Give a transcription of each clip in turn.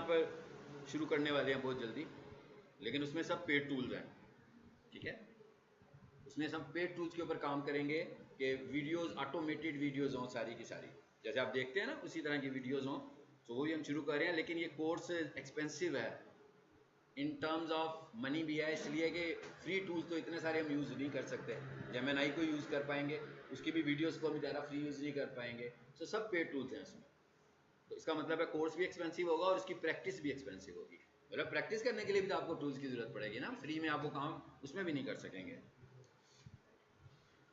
पर शुरू करने वाले हैं बहुत जल्दी, लेकिन उसमें सब पेड टूल्स हैं, ठीक है। उसमें सब पेड टूल्स के ऊपर काम करेंगे कि वीडियोस, ऑटोमेटेड वीडियोस हों सारी की सारी, जैसे आप देखते हैं ना उसी तरह की वीडियोस हों। तो वो भी हम शुरू कर रहे हैं, लेकिन ये कोर्स एक्सपेंसिव है इन टर्म्स ऑफ मनी भी है, इसलिए कि फ्री टूल्स तो इतने सारे हम यूज़ नहीं कर सकते। जेमिनी को यूज़ कर पाएंगे, उसकी भी वीडियोस को हम ज़्यादा फ्री यूज़ नहीं कर पाएंगे। तो सब पेड टूल्स हैं इसमें। तो इसका मतलब है कोर्स भी एक्सपेंसिव होगा और उसकी प्रैक्टिस भी एक्सपेंसिव होगी। मतलब प्रैक्टिस करने के लिए भी तो आपको टूल्स की ज़रूरत पड़ेगी ना, फ्री में आप वो काम उसमें भी नहीं कर सकेंगे।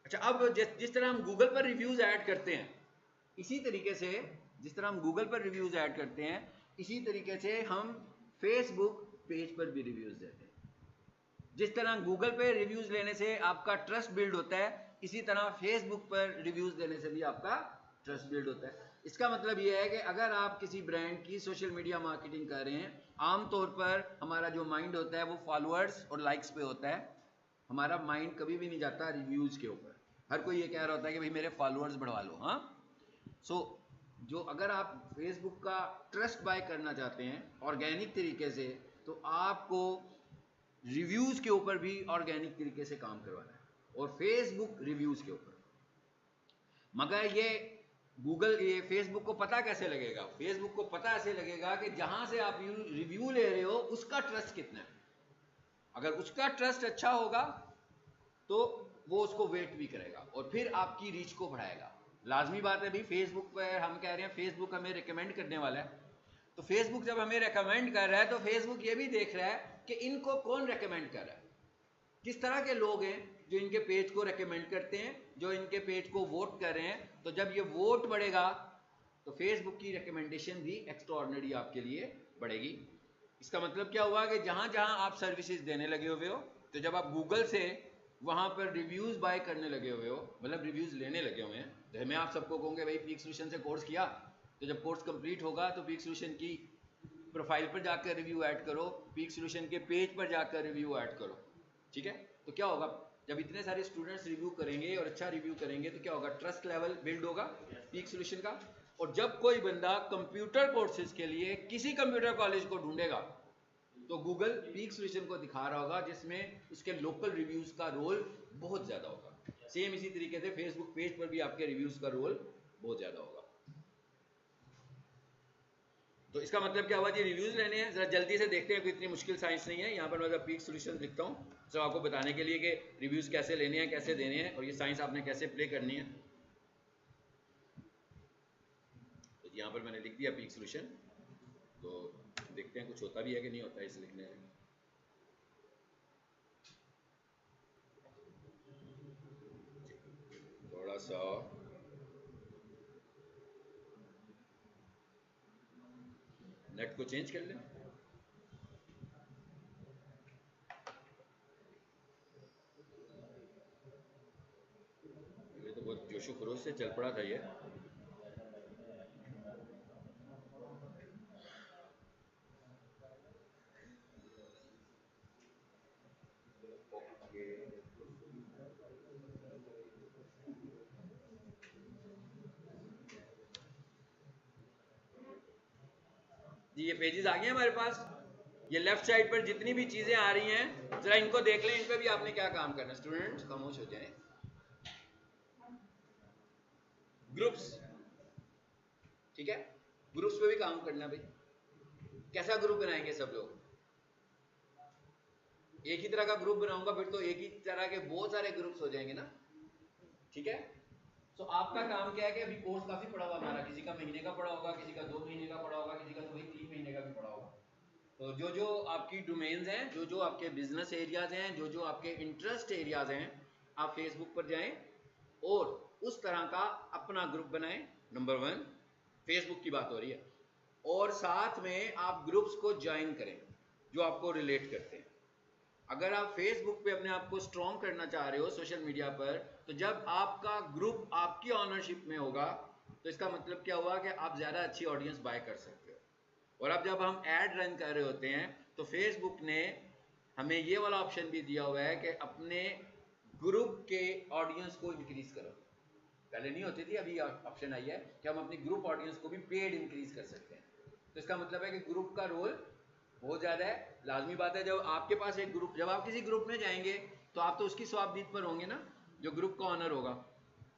अच्छा, अब जिस तरह हम गूगल पर रिव्यूज़ ऐड करते हैं, इसी तरीके से जिस तरह हम गूगल पर रिव्यूज़ ऐड करते हैं, इसी तरीके से हम फेसबुक पेज पर भी रिव्यूज़ देते हैं। जिस तरह गूगल पे रिव्यूज़ लेने से आपका ट्रस्ट बिल्ड होता है, इसी तरह फेसबुक पर रिव्यूज़ देने से भी आपका ट्रस्ट बिल्ड होता है। इसका मतलब यह है कि अगर आप किसी ब्रांड की सोशल मीडिया मार्केटिंग कर रहे हैं, आमतौर पर हमारा जो माइंड होता है वो फॉलोअर्स और लाइक्स पे होता है। हमारा माइंड कभी भी नहीं जाता रिव्यूज़ के ऊपर। हर कोई ये कह रहा होता है कि भाई मेरे फॉलोअर्स बढ़वा लो। हाँ, सो जो अगर आप फेसबुक का ट्रस्ट बाय करना चाहते हैं ऑर्गेनिक तरीके से, तो आपको रिव्यूज़ के ऊपर भी ऑर्गेनिक तरीके से काम करवाना है, और फेसबुक रिव्यूज़ के ऊपर। मगर ये गूगल, ये फेसबुक को पता कैसे लगेगा? फेसबुक को पता ऐसे लगेगा कि जहां से आप रिव्यू ले रहे हो उसका ट्रस्ट कितना है। अगर उसका ट्रस्ट अच्छा होगा तो वो उसको वेट भी करेगा और फिर आपकी रीच को बढ़ाएगा। लाजमी बात है भाई, फेसबुक पर हम कह रहे हैं फेसबुक हमें रिकमेंड करने वाला है, तो फेसबुक जब हमें रिकमेंड कर रहा है तो फेसबुक ये भी देख रहा है कि इनको कौन रिकमेंड कर रहा है, किस तरह के लोग हैं जो इनके पेज को रेकमेंड करते हैं, जो इनके पेज को वोट कर रहे हैं। तो जब ये वोट बढ़ेगा तो फेसबुक की रिकमेंडेशन भी एक्स्ट्राऑर्डिनरी आपके लिए बढ़ेगी। इसका मतलब क्या हुआ कि जहां जहां आप सर्विसेज देने लगे हुए हो, तो जब आप गूगल से वहां पर रिव्यूज बाय करने लगे हुए हो, मतलब रिव्यूज लेने लगे हुए हैं, तो मैं आप सबको कहूँगा भाई पीक सोल्यूशन से कोर्स किया, तो जब कोर्स कंप्लीट होगा तो पीक सोल्यूशन की प्रोफाइल पर जाकर रिव्यू ऐड करो, पीक सोल्यूशन के पेज पर जाकर रिव्यू ऐड करो, ठीक है। तो क्या होगा, जब इतने सारे स्टूडेंट्स रिव्यू करेंगे और अच्छा रिव्यू करेंगे तो क्या होगा, ट्रस्ट लेवल बिल्ड होगा पीक सोल्यूशन का। और जब कोई बंदा कंप्यूटर कोर्सेज के लिए किसी कंप्यूटर कॉलेज को ढूंढेगा तो गूगल पीक सोल्यूशन को दिखा रहा होगा जिसमें उसके लोकल रिव्यूज का रोल बहुत ज्यादा होगा। सेम इसी तरीके से फेसबुक पेज पर भी आपके रिव्यूज का रोल बहुत ज्यादा होगा। तो इसका मतलब क्या हुआ जी, रिव्यूज लेने हैं, जरा जल्दी से देखते हैं, कोई इतनी मुश्किल साइंस नहीं है। यहाँ पर मैं पीक सोल्यूशन लिखता हूँ सिर्फ आपको बताने के लिए कि रिव्यूज कैसे लेने हैं, कैसे देने हैं, और ये साइंस आपने कैसे प्ले करनी है। तो यहाँ पर मैंने लिख दिया पीक सोल्यूशन, तो देखते हैं कुछ होता भी है कि नहीं होता है इस लिखने में। थोड़ा सा नेट को चेंज कर लें। ये तो बहुत जोशो खरोश से चल पड़ा था ये। जी ये पेजेस आ गए हमारे पास। ये लेफ्ट साइड पर जितनी भी चीजें आ रही हैं जरा इनको देख लें, इन पर भी आपने क्या काम करना है। स्टूडेंट्स खामोश हो जाएं। ग्रुप्स, ठीक है, ग्रुप्स पे भी काम करना भाई। कैसा ग्रुप बनाएंगे सब लोग? एक ही तरह का ग्रुप बनाऊंगा फिर तो एक ही तरह के बहुत सारे ग्रुप्स हो जाएंगे ना, ठीक है। तो आपका काम क्या है कि अभी कोर्स काफी पड़ा हुआ हमारा, किसी का महीने का पड़ा होगा, किसी का 2 महीने का पड़ा होगा, किसी का तो भाई 3 महीने का भी पड़ा होगा। तो जो जो आपकी डोमेन्स हैं, जो जो आपके बिजनेस एरियाज हैं, जो जो आपके इंटरेस्ट एरियाज हैं, आप फेसबुक पर जाएं और उस तरह का अपना ग्रुप बनाएं। नंबर 1 फेसबुक की बात हो रही है, और साथ में आप ग्रुप्स को ज्वाइन करें जो आपको रिलेट करते हैं। अगर आप फेसबुक पे अपने आप को स्ट्रॉन्ग करना चाह रहे हो सोशल मीडिया पर, तो जब आपका ग्रुप आपकी ऑनरशिप में होगा तो इसका मतलब क्या हुआ कि आप ज़्यादा अच्छी ऑडियंस बाय कर सकते हो। और अब जब हम ऐड रन कर रहे होते हैं तो फेसबुक ने हमें ये वाला ऑप्शन भी दिया हुआ है कि अपने ग्रुप के ऑडियंस को इंक्रीज करो। पहले नहीं होती थी, अभी ऑप्शन आई है कि हम अपनी ग्रुप ऑडियंस को भी पेड इंक्रीज कर सकते हैं। तो इसका मतलब है कि ग्रुप का रोल बहुत ज़्यादा है। लाजमी बात है, जब आपके पास एक ग्रुप, जब आप किसी ग्रुप में जाएंगे तो आप तो उसकी स्वाबदीद पर होंगे ना, जो ग्रुप का ऑनर होगा।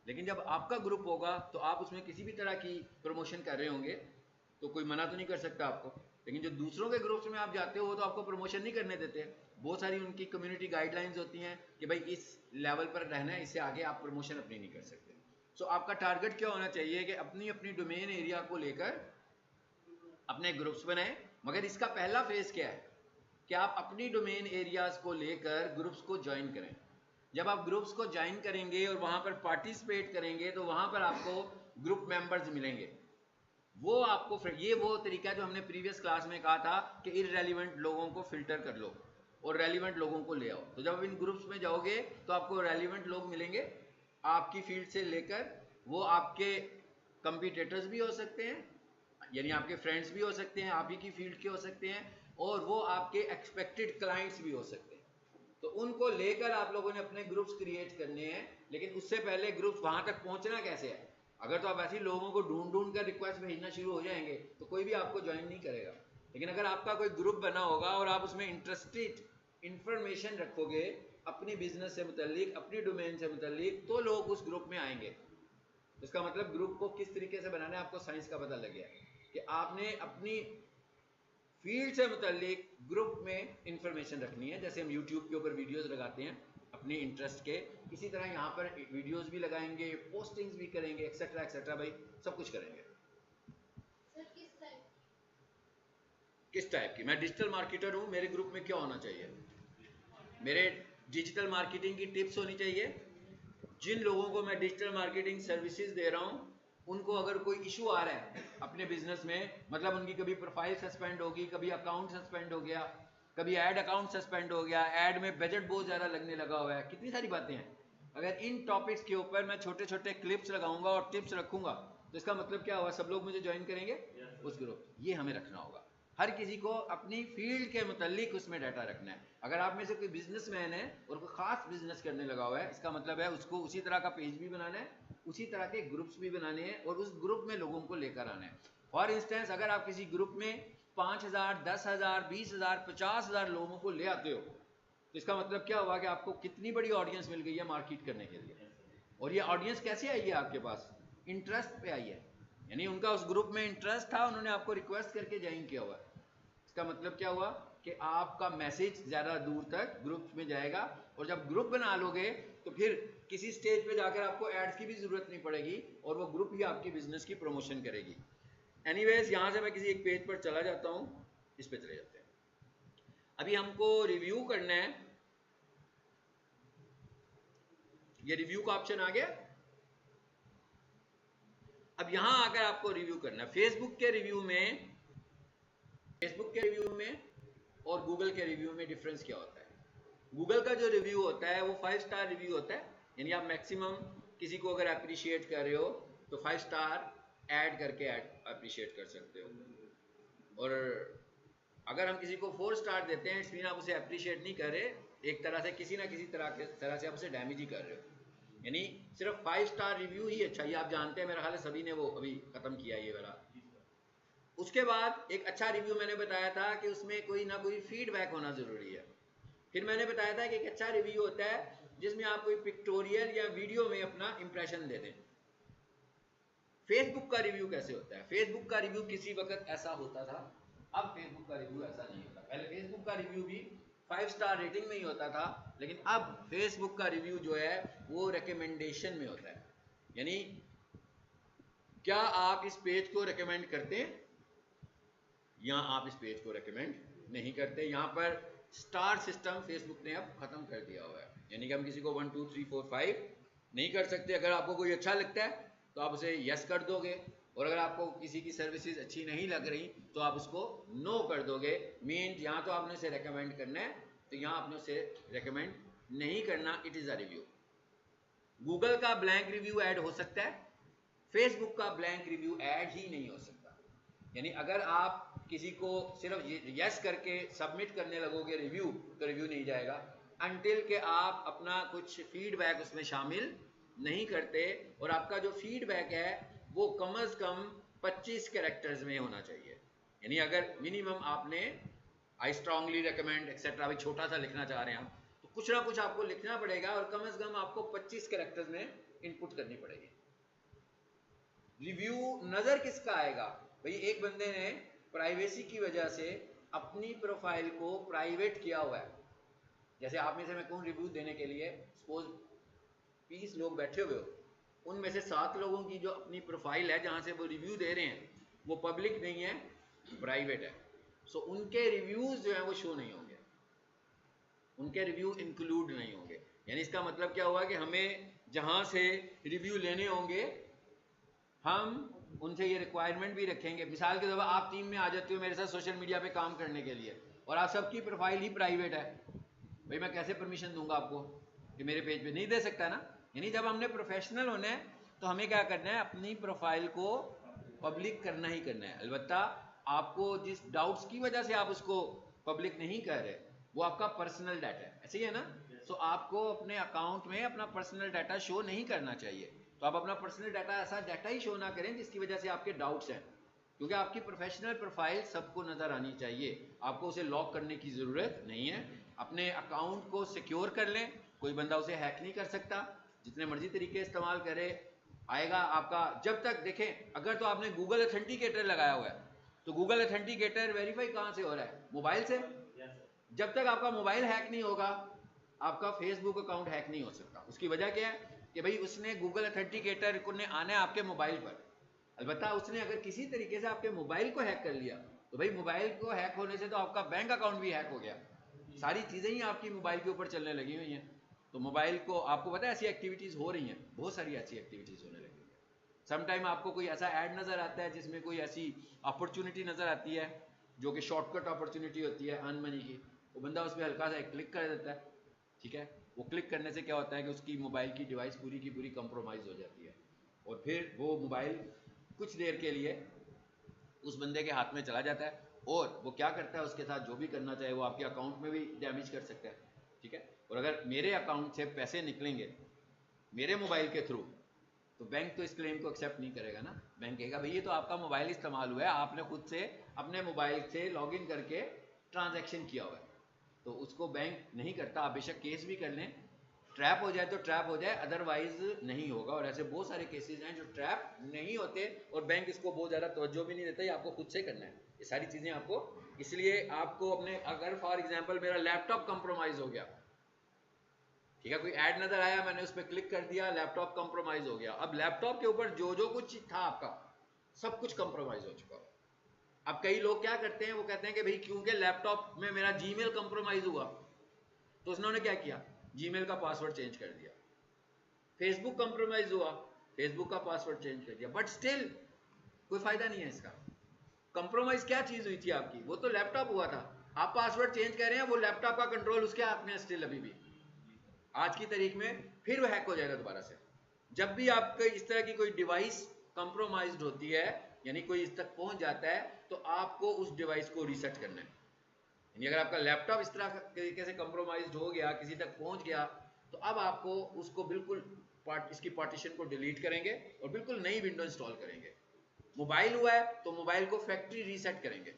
लेकिन जब आपका ग्रुप होगा तो आप उसमें किसी भी तरह की प्रमोशन कर रहे होंगे तो कोई मना तो नहीं कर सकता आपको। लेकिन जो दूसरों के ग्रुप्स में आप जाते हो तो आपको प्रमोशन नहीं करने देते। बहुत सारी उनकी कम्युनिटी गाइडलाइंस होती हैं कि भाई इस लेवल पर रहना है, इससे आगे आप प्रमोशन अपनी नहीं कर सकते। सो आपका टारगेट क्या होना चाहिए कि अपनी अपनी डोमेन एरिया को लेकर अपने ग्रुप्स बनाएं। मगर इसका पहला फेज क्या है कि आप अपनी डोमेन एरियाज को लेकर ग्रुप्स को ज्वाइन करें। जब आप ग्रुप्स को ज्वाइन करेंगे और वहां पर पार्टिसिपेट करेंगे तो वहां पर आपको ग्रुप मेंबर्स मिलेंगे। वो आपको, ये वो तरीका जो हमने प्रीवियस क्लास में कहा था कि इररेलेवेंट लोगों को फिल्टर कर लो और रेलिवेंट लोगों को ले आओ। तो जब आप इन ग्रुप्स में जाओगे तो आपको रेलिवेंट लोग मिलेंगे आपकी फील्ड से लेकर, वो आपके कंपटीटर्स भी हो सकते हैं, यानी आपके फ्रेंड्स भी हो सकते हैं, आप ही की फील्ड के हो सकते हैं, और वो आपके एक्सपेक्टेड क्लाइंट्स भी हो सकते हैं। तो उनको लेकर आप लोगों ने अपने ग्रुप्स क्रिएट करने हैं। लेकिन उससे पहले ग्रुप्स वहां तक पहुंचना कैसे है? अगर तो आप ऐसे ही लोगों को ढूंढ ढूंढ कर रिक्वेस्ट भेजना शुरू हो जाएंगे तो कोई भी आपको ज्वाइन नहीं करेगा। लेकिन अगर आपका कोई ग्रुप बना होगा और आप उसमें इंटरेस्टेड इंफॉर्मेशन रखोगे अपनी बिजनेस से मुतल्लिक, अपनी डोमेन से मुतल्लिक, तो लोग उस ग्रुप में आएंगे। इसका मतलब ग्रुप को किस तरीके से बनाना है आपको साइंस का पता लग गया कि आपने अपनी फील्ड से मुतल्लिक ग्रुप में इंफॉर्मेशन रखनी है। जैसे हम यूट्यूब के ऊपर वीडियोस लगाते हैं अपने इंटरेस्ट के, इसी तरह यहाँ पर वीडियोस भी लगाएंगे, पोस्टिंग्स भी करेंगे, एक्सेट्रा एक्सेट्रा, भाई सब कुछ करेंगे। किस टाइप की? मैं डिजिटल मार्केटर हूँ, मेरे ग्रुप में क्या होना चाहिए? मेरे डिजिटल मार्केटिंग की टिप्स होनी चाहिए। जिन लोगों को मैं डिजिटल मार्केटिंग सर्विसेज दे रहा हूँ उनको अगर कोई इशू आ रहा है अपने बिजनेस में, मतलब उनकी कभी प्रोफाइल सस्पेंड होगी, कभी अकाउंट सस्पेंड हो गया, कभी ऐड अकाउंट सस्पेंड हो गया, ऐड में बजट बहुत ज़्यादा लगने लगा हुआ है, कितनी सारी बातें हैं। अगर इन टॉपिक्स के ऊपर मैं छोटे छोटे क्लिप्स लगाऊंगा और टिप्स रखूंगा तो इसका मतलब क्या हुआ? सब लोग मुझे ज्वाइन करेंगे उस ग्रुप। ये हमें रखना होगा। हर किसी को अपनी फील्ड के मुतालिक उसमें डाटा रखना है। अगर आप में से कोई बिजनेसमैन है और कोई खास बिजनेस करने लगा हुआ है, इसका मतलब है उसको उसी तरह का पेज भी बनाना है, उसी तरह के ग्रुप्स भी बनाने हैं और उस ग्रुप में लोगों को लेकर आना है। फॉर इंस्टेंस, अगर आप किसी ग्रुप में 5,000, 10,000, 20,000, 50,000 लोगों को ले आते हो तो इसका मतलब क्या हुआ कि आपको कितनी बड़ी ऑडियंस मिल गई है मार्केट करने के लिए। और ये ऑडियंस कैसे आई है आपके पास? इंटरेस्ट पे आई है, यानी उनका उस ग्रुप में इंटरेस्ट था, उन्होंने आपको रिक्वेस्ट करके ज्वाइन किया हुआ है। इसका मतलब क्या हुआ कि आपका मैसेज ज़्यादा दूर तक ग्रुप में जाएगा। और जब ग्रुप बना लोगे तो फिर किसी स्टेज पे जाकर आपको एड्स की भी ज़रूरत नहीं पड़ेगी और वो ग्रुप ही आपकी बिजनेस की प्रमोशन करेगी। एनीवेज, यहाँ से मैं किसी एक पेज पर चला जाता हूँ, इस पे चले जाते हैं। अभी हमको रिव्यू करना है, ये रिव्यू का ऑप्शन आ गया। अब यहां आकर आपको रिव्यू करना है। फेसबुक के रिव्यू में और गूगल के रिव्यू में डिफरेंस क्या होता है? गूगल का जो रिव्यू होता है वो 5 स्टार रिव्यू होता है, यानी आप मैक्सिमम किसी को अगर अप्रिशिएट कर रहे हो तो 5 स्टार ऐड करके अप्रिशिएट कर सकते हो। और अगर हम किसी को 4 स्टार देते हैं, इसलिए आप उसे अप्रिशिएट नहीं कर रहे, एक तरह से किसी ना किसी तरह से आप उसे डैमेज ही कर रहे हो। यानी सिर्फ 5 स्टार रिव्यू ही अच्छा, ये आप जानते हैं, मेरा ख्याल है सभी ने वो अभी खत्म किया ये वाला। उसके बाद एक अच्छा रिव्यू मैंने बताया था कि उसमें कोई ना कोई फीडबैक होना जरूरी है। फिर मैंने बताया था कि एक अच्छा रिव्यू होता है जिसमें आप कोई पिक्टोरियल या वीडियो में अपना इंप्रेशन दे दें। फेसबुक का रिव्यू कैसे होता है? फेसबुक का रिव्यू किसी वक्त ऐसा होता था, अब फेसबुक का रिव्यू ऐसा नहीं होता। पहले फेसबुक का रिव्यू भी 5 स्टार रेटिंग में ही होता था, लेकिन अब फेसबुक का रिव्यू जो है वो रिकमेंडेशन में होता है। यानी क्या आप इस पेज को रिकमेंड करते हैं या आप इस पेज को रिकमेंड नहीं करते। यहाँ पर स्टार सिस्टम फेसबुक ने अब खत्म कर दिया हुआ है, यानी कि हम किसी को 1 2 3 4 5 नहीं कर सकते। अगर आपको कोई अच्छा लगता है तो आप उसे यस कर दोगे, और अगर आपको किसी की सर्विसेज अच्छी नहीं लग रही तो आप उसको नो कर दोगे। मीन यहाँ तो आपने उसे रेकमेंड करना है, तो यहाँ आपने उसे रेकमेंड नहीं करना। It is a review. Google का ब्लैंक रिव्यू ऐड हो सकता है, फेसबुक का ब्लैंक रिव्यू ऐड ही नहीं हो सकता। यानी अगर आप किसी को सिर्फ यस करके सबमिट करने लगोगे रिव्यू, तो रिव्यू नहीं जाएगा अनटिल के आप अपना कुछ फीडबैक उसमें शामिल नहीं करते। और आपका जो फीडबैक है वो कम से कम 25 कैरेक्टर्स में होना चाहिए। यानी अगर मिनिमम आपने आई स्ट्रांगली रिकमेंड एक्सेट्रा भी छोटा सा लिखना चाह रहे हैं आप, तो कुछ ना कुछ आपको लिखना पड़ेगा और कम से कम आपको 25 कैरेक्टर्स में इनपुट करनी पड़ेगी। रिव्यू नजर किसका आएगा भाई? एक बंदे ने प्राइवेसी की वजह से अपनी प्रोफाइल को प्राइवेट किया हुआ है। जैसे आप में से मैं कहूँ रिव्यू देने के लिए, सपोज 20 लोग बैठे हुए हो, उनमें से 7 लोगों की जो अपनी प्रोफाइल है जहां से वो रिव्यू दे रहे हैं वो पब्लिक नहीं है, प्राइवेट है। सो उनके रिव्यूज जो है वो शो नहीं होंगे, उनके रिव्यू इंक्लूड नहीं होंगे। यानी इसका मतलब क्या हुआ कि हमें जहां से रिव्यू लेने होंगे हम उनसे ये रिक्वायरमेंट भी रखेंगे। मिसाल के तौर पर आप टीम में आ जाते हो मेरे साथ सोशल मीडिया पे काम करने के लिए और आप सबकी प्रोफाइल ही प्राइवेट है, भाई मैं कैसे परमिशन दूंगा आपको कि मेरे पेज पे? नहीं दे सकता ना। यानी जब हमने प्रोफेशनल होना है तो हमें क्या करना है, अपनी प्रोफाइल को पब्लिक करना ही करना है। अलबत्ता आपको जिस डाउट्स की वजह से आप उसको पब्लिक नहीं कर रहे वो आपका पर्सनल डाटा है, ऐसे ही है ना? तो आपको अपने अकाउंट में अपना पर्सनल डाटा शो नहीं करना चाहिए। तो आप अपना पर्सनल डाटा ऐसा डाटा ही शो ना करें जिसकी वजह से आपके डाउट्स हैं, क्योंकि आपकी प्रोफेशनल प्रोफाइल सबको नजर आनी चाहिए। आपको उसे लॉक करने की जरूरत नहीं है। अपने अकाउंट को सिक्योर कर लें, कोई बंदा उसे हैक नहीं कर सकता, जितने मर्जी तरीके इस्तेमाल करे आएगा आपका। जब तक देखें, अगर तो आपने गूगल ऑथेंटिकेटर लगाया हुआ है तो गूगल ऑथेंटिकेटर वेरीफाई कहां से हो रहा है? मोबाइल से। जब तक आपका मोबाइल हैक नहीं होगा आपका फेसबुक अकाउंट हैक नहीं हो सकता। उसकी वजह क्या है कि भाई उसने गूगल ऑथेंटिकेटर को ने आना है आपके मोबाइल पर। अलबत्ता उसने अगर किसी तरीके से आपके मोबाइल को हैक कर लिया तो भाई मोबाइल को हैक होने से तो आपका बैंक अकाउंट भी हैक हो गया, सारी चीजें ही आपकी मोबाइल के ऊपर चलने लगी हुई हैं। तो मोबाइल को आपको पता है ऐसी एक्टिविटीज हो रही हैं, बहुत सारी ऐसी एक्टिविटीज होने लगी है। समटाइम आपको कोई ऐसा ऐड नजर आता है जिसमें कोई ऐसी अपॉर्चुनिटी नजर आती है जो कि शॉर्टकट अपॉर्चुनिटी होती है अर्न मनी की, वो बंदा उस पर हल्का सा क्लिक कर देता है, ठीक है? वो क्लिक करने से क्या होता है कि उसकी मोबाइल की डिवाइस पूरी की पूरी कंप्रोमाइज हो जाती है और फिर वो मोबाइल कुछ देर के लिए उस बंदे के हाथ में चला जाता है और वो क्या करता है उसके साथ जो भी करना चाहे वो आपके अकाउंट में भी डैमेज कर सकता है, ठीक है? और अगर मेरे अकाउंट से पैसे निकलेंगे मेरे मोबाइल के थ्रू तो बैंक तो इस क्लेम को एक्सेप्ट नहीं करेगा ना। बैंक कहेगा भाई ये तो आपका मोबाइल इस्तेमाल हुआ है, आपने खुद से अपने मोबाइल से लॉगिन करके ट्रांजैक्शन किया हुआ है, तो उसको बैंक नहीं करता। आप बेशक केस भी कर लें, ट्रैप हो जाए तो ट्रैप हो जाए, अदरवाइज नहीं होगा। और ऐसे बहुत सारे केसेस हैं जो ट्रैप नहीं होते और बैंक इसको बहुत ज़्यादा तवज्जो भी नहीं देता, ये आपको खुद से करना है ये सारी चीज़ें आपको। इसलिए आपको अपने, अगर फॉर एग्जांपल मेरा लैपटॉप कंप्रोमाइज हो गया, ठीक है, कोई ऐड नजर आया मैंने उस पर क्लिक कर दिया, लैपटॉप कंप्रोमाइज हो गया। अब लैपटॉप के ऊपर जो जो कुछ था आपका सब कुछ कंप्रोमाइज हो चुका है। अब कई लोग क्या करते हैं, वो कहते हैं कि भाई क्योंकि लैपटॉप में मेरा जीमेल कंप्रोमाइज हुआ तो उन्होंने क्या किया, जीमेल का पासवर्ड चेंज कर दिया। फेसबुक कंप्रोमाइज हुआ, फेसबुक का पासवर्ड चेंज कर दिया, बट स्टिल कोई फायदा नहीं है इसका। कंप्रोमाइज क्या चीज हुई थी आपकी? वो तो लैपटॉप हुआ था। आप पासवर्ड चेंज कर रहे हैं, वो लैपटॉप का कंट्रोल उसके हाथ में है स्टिल अभी भी, आज की तारीख में। फिर वो हैक हो जाएगा दोबारा से। जब भी आपके इस तरह की कोई डिवाइस कंप्रोमाइज्ड होती है, यानी कोई इस तक पहुंच जाता है, तो आपको उस डिवाइस को रीसेट करना है। यानी अगर आपका लैपटॉप इस तरह तरीके से कंप्रोमाइज्ड हो गया, किसी तक पहुंच गया, तो अब आपको उसको बिल्कुल इसकी पार्टीशन को डिलीट करेंगे और बिल्कुल नई विंडो इंस्टॉल करेंगे। मोबाइल हुआ है तो मोबाइल को फैक्ट्री रीसेट करेंगे,